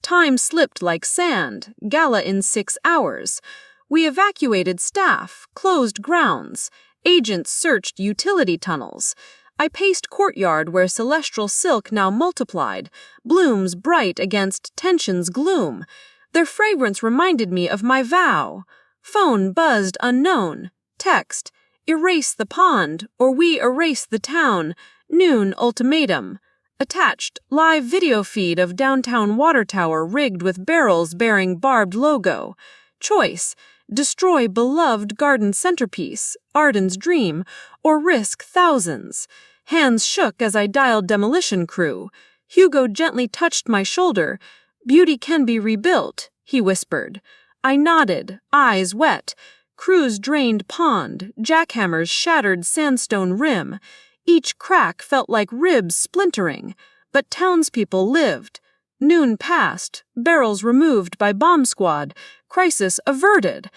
Speaker 2: Time slipped like sand. Gala in 6 hours. We evacuated staff, closed grounds. Agents searched utility tunnels. I paced courtyard where celestial silk now multiplied, blooms bright against tension's gloom. Their fragrance reminded me of my vow. Phone buzzed unknown. Text: erase the pond, or we erase the town. Noon ultimatum. Attached, live video feed of downtown water tower rigged with barrels bearing barbed logo. Choice: destroy beloved garden centerpiece, Arden's dream, or risk thousands. Hands shook as I dialed demolition crew. Hugo gently touched my shoulder. Beauty can be rebuilt, he whispered. I nodded, eyes wet. Crews drained pond, jackhammers shattered sandstone rim. Each crack felt like ribs splintering, but townspeople lived. Noon passed, barrels removed by bomb squad, crisis averted.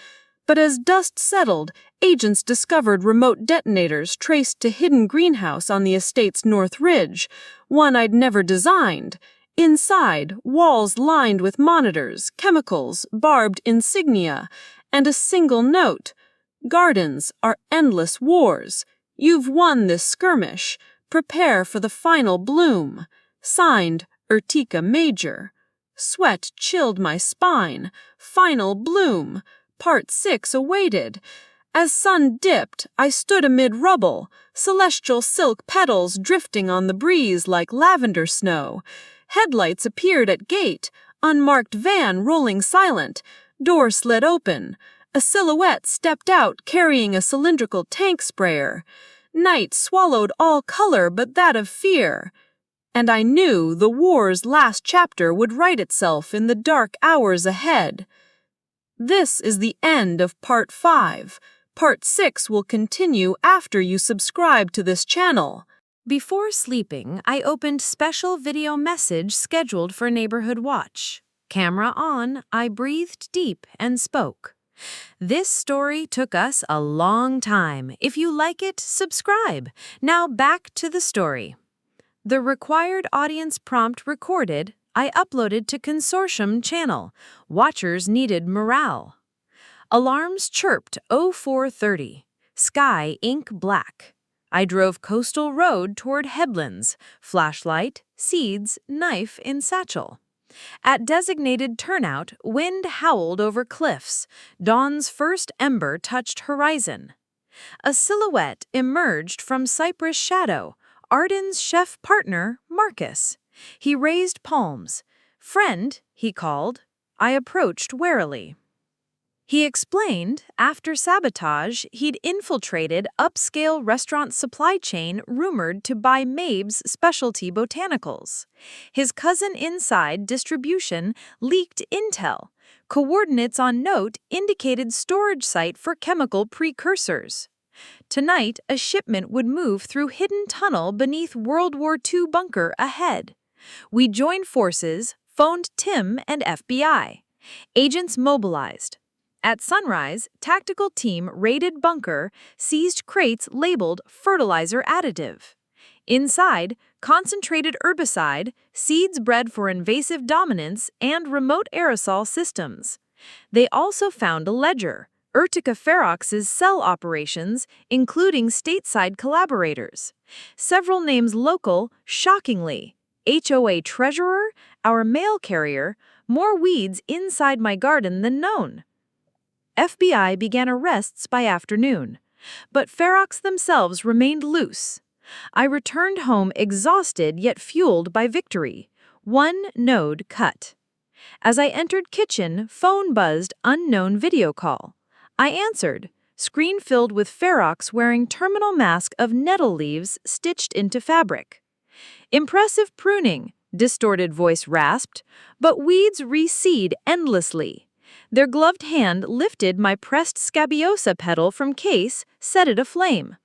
Speaker 2: But as dust settled, agents discovered remote detonators traced to hidden greenhouse on the estate's north ridge, one I'd never designed. Inside, walls lined with monitors, chemicals, barbed insignia, and a single note: gardens are endless wars. You've won this skirmish. Prepare for the final bloom. Signed, Urtica Major. Sweat chilled my spine. Final bloom. Part 6 awaited. As sun dipped, I stood amid rubble, celestial silk petals drifting on the breeze like lavender snow. Headlights appeared at gate, unmarked van rolling silent. Door slid open. A silhouette stepped out carrying a cylindrical tank sprayer. Night swallowed all color but that of fear. And I knew the war's last chapter would write itself in the dark hours ahead. This is the end of Part 5. Part 6 will continue after you subscribe to this channel.
Speaker 1: Before sleeping, I opened special video message scheduled for Neighborhood Watch. Camera on, I breathed deep and spoke. This story took us a long time. If you like it, subscribe. Now back to the story. The required audience prompt recorded, I uploaded to Consortium channel. Watchers needed morale.
Speaker 4: Alarms chirped 0430. Sky ink black. I drove coastal road toward headlands, flashlight, seeds, knife in satchel. At designated turnout, wind howled over cliffs. Dawn's first ember touched horizon. A silhouette emerged from cypress shadow. Arden's chef partner, Marcus. He raised palms. "Friend," he called. I approached warily. He explained, after sabotage, he'd infiltrated upscale restaurant supply chain rumored to buy Mabe's specialty botanicals. His cousin inside distribution leaked intel. Coordinates on note indicated storage site for chemical precursors. Tonight, a shipment would move through hidden tunnel beneath World War II bunker ahead. We joined forces, phoned Tim and FBI. Agents mobilized. At sunrise, tactical team raided bunker, seized crates labeled fertilizer additive. Inside, concentrated herbicide, seeds bred for invasive dominance, and remote aerosol systems. They also found a ledger, Urtica Ferox's cell operations, including stateside collaborators. Several names local, shockingly. HOA treasurer, our mail carrier, more weeds inside my garden than known. FBI began arrests by afternoon, but Ferox themselves remained loose. I returned home exhausted yet fueled by victory. One node cut. As I entered kitchen, phone buzzed unknown video call. I answered, screen filled with Ferox wearing terminal mask of nettle leaves stitched into fabric. "Impressive pruning," distorted voice rasped, "but weeds reseed endlessly." Their gloved hand lifted my pressed scabiosa petal from case, set it aflame.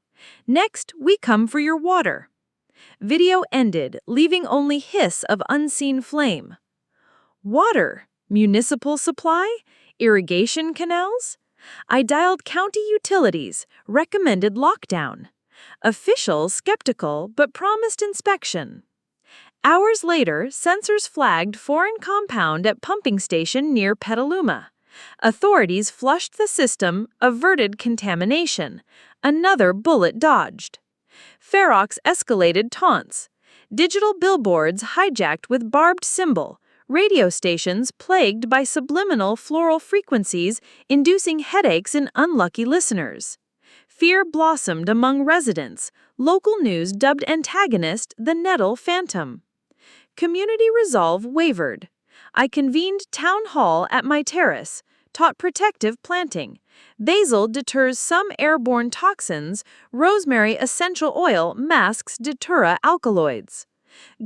Speaker 4: "Next, we come for your water." Video ended, leaving only hiss of unseen flame. Water? Municipal supply? Irrigation canals? I dialed county utilities, recommended lockdown. Officials skeptical but promised inspection. Hours later, sensors flagged foreign compound at pumping station near Petaluma. Authorities flushed the system, averted contamination. Another bullet dodged. Ferox escalated taunts. Digital billboards hijacked with barbed symbol. Radio stations plagued by subliminal floral frequencies inducing headaches in unlucky listeners. Fear blossomed among residents. Local news dubbed antagonist the Nettle Phantom. Community resolve wavered. I convened town hall at my terrace, taught protective planting. Basil deters some airborne toxins, rosemary essential oil masks deterra alkaloids.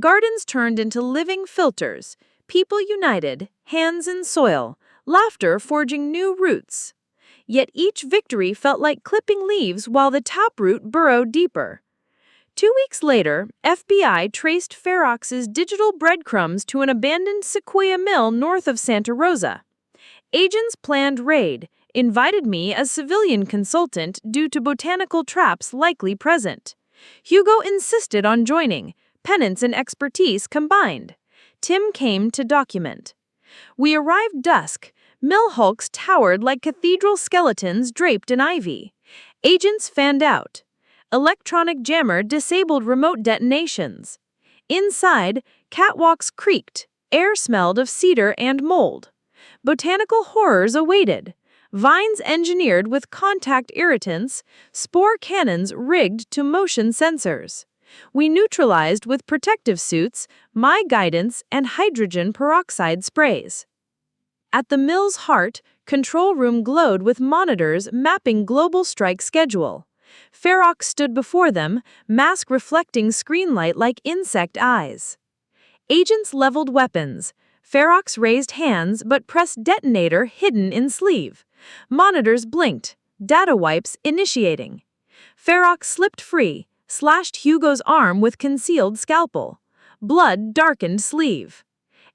Speaker 4: Gardens turned into living filters, people united, hands in soil, laughter forging new roots. Yet each victory felt like clipping leaves while the taproot burrowed deeper. 2 weeks later, FBI traced Ferox's digital breadcrumbs to an abandoned Sequoia mill north of Santa Rosa. Agents planned raid, invited me as civilian consultant due to botanical traps likely present. Hugo insisted on joining, penance and expertise combined. Tim came to document. We arrived dusk. Mill hulks towered like cathedral skeletons draped in ivy. Agents fanned out. Electronic jammer disabled remote detonations. Inside, catwalks creaked. Air smelled of cedar and mold. Botanical horrors awaited. Vines engineered with contact irritants, spore cannons rigged to motion sensors. We neutralized with protective suits, my guidance, and hydrogen peroxide sprays. At the mill's heart, control room glowed with monitors mapping global strike schedule. Ferox stood before them, mask reflecting screen light like insect eyes. Agents leveled weapons. Ferox raised hands but pressed detonator hidden in sleeve. Monitors blinked, data wipes initiating. Ferox slipped free, slashed Hugo's arm with concealed scalpel. Blood darkened sleeve.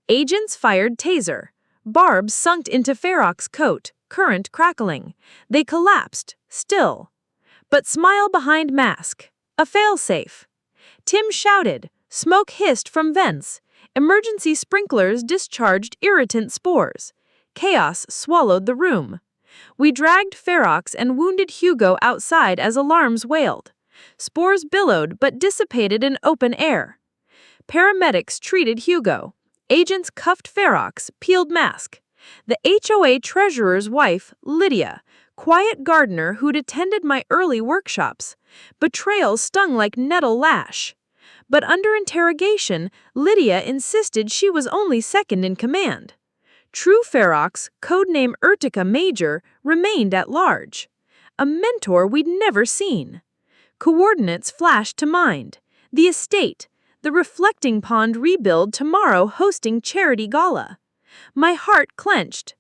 Speaker 4: Agents fired taser. Barbs sunk into Ferox's coat, current crackling. They collapsed, still. But smile behind mask. A failsafe. Tim shouted. Smoke hissed from vents. Emergency sprinklers discharged irritant spores. Chaos swallowed the room.
Speaker 2: We dragged Ferox and wounded Hugo outside as alarms wailed. Spores billowed but dissipated in open air. Paramedics treated Hugo. Agents cuffed Ferox, peeled mask. The HOA treasurer's wife, Lydia, quiet gardener who'd attended my early workshops. Betrayal stung like nettle lash. But under interrogation, Lydia insisted she was only second in command. True Ferox, codename Urtica Major, remained at large. A mentor we'd never seen. Coordinates flashed to mind. The estate, the reflecting pond rebuild tomorrow hosting charity gala. My heart clenched.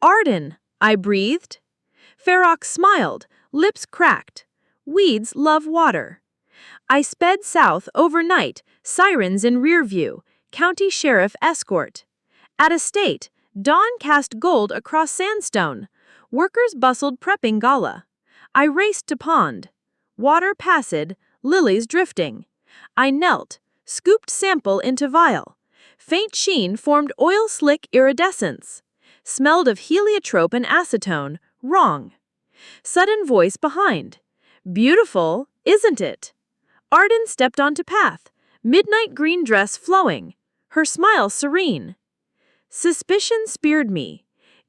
Speaker 2: Arden, I breathed. Ferox smiled, lips cracked. Weeds love water. I sped south overnight, sirens in rear view, county sheriff escort. At estate, dawn cast gold across sandstone. Workers bustled prepping gala. I raced to pond. Water passed, lilies drifting. I knelt, scooped sample into vial. Faint sheen formed oil-slick iridescence. Smelled of heliotrope and acetone, wrong. Sudden voice behind. Beautiful, isn't it? Arden stepped onto path, midnight green dress flowing, her smile serene. Suspicion speared me.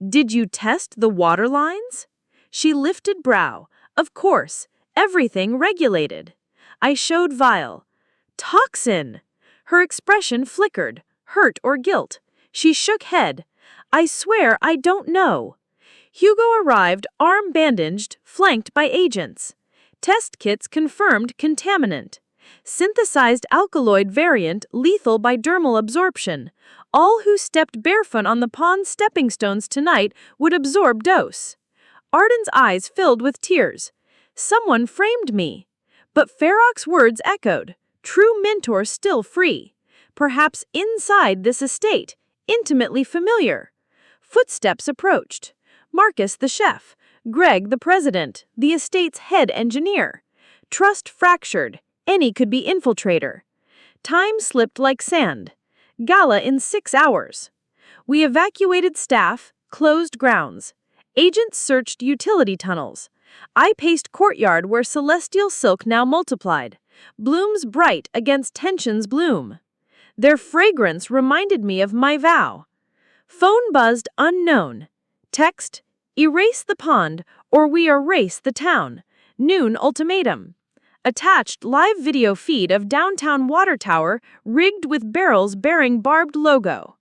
Speaker 2: Did you test the water lines? She lifted brow. Of course, everything regulated. I showed vial. Toxin! Her expression flickered, hurt or guilt. She shook head. I swear I don't know. Hugo arrived, arm bandaged, flanked by agents. Test kits confirmed contaminant. Synthesized alkaloid variant lethal by dermal absorption. All who stepped barefoot on the pond stepping stones tonight would absorb dose. Arden's eyes filled with tears. Someone framed me. But Ferox's words echoed. True mentor still free. Perhaps inside this estate, intimately familiar. Footsteps approached. Marcus the chef, Greg the president, the estate's head engineer. Trust fractured. Any could be infiltrator. Time slipped like sand. Gala in 6 hours. We evacuated staff, closed grounds. Agents searched utility tunnels. I paced courtyard where celestial silk now multiplied. Blooms bright against tension's bloom. Their fragrance reminded me of my vow. Phone buzzed unknown. Text, erase the pond or we erase the town. Noon ultimatum. Attached live video feed of downtown water tower rigged with barrels bearing barbed logo.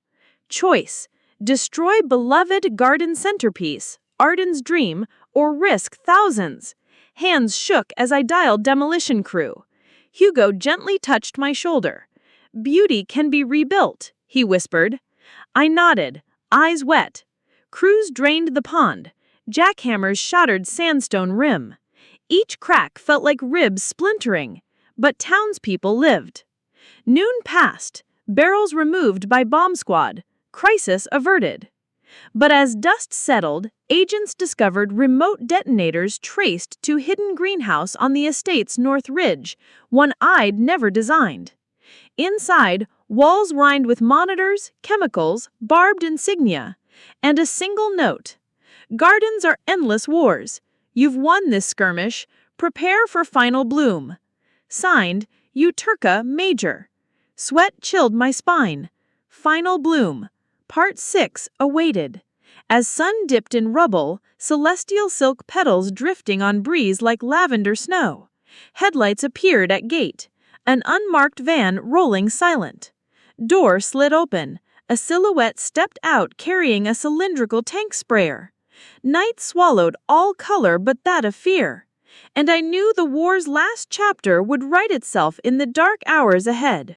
Speaker 2: Choice, destroy beloved garden centerpiece, Arden's dream, or risk thousands. Hands shook as I dialed demolition crew. Hugo gently touched my shoulder. Beauty can be rebuilt, he whispered. I nodded, eyes wet. Crews drained the pond. Jackhammers shattered sandstone rim. Each crack felt like ribs splintering, but townspeople lived. Noon passed, barrels removed by bomb squad, crisis averted. But as dust settled, agents discovered remote detonators traced to hidden greenhouse on the estate's north ridge, one I'd never designed. Inside, walls lined with monitors, chemicals, barbed insignia, and a single note. Gardens are endless wars. You've won this skirmish. Prepare for final bloom. Signed, Uterka Major. Sweat chilled my spine. Final bloom. Part 6 awaited. As sun dipped in rubble, celestial silk petals drifting on breeze like lavender snow. Headlights appeared at gate. An unmarked van rolling silent. Door slid open. A silhouette stepped out carrying a cylindrical tank sprayer. Night swallowed all color but that of fear. And I knew the war's last chapter would write itself in the dark hours ahead.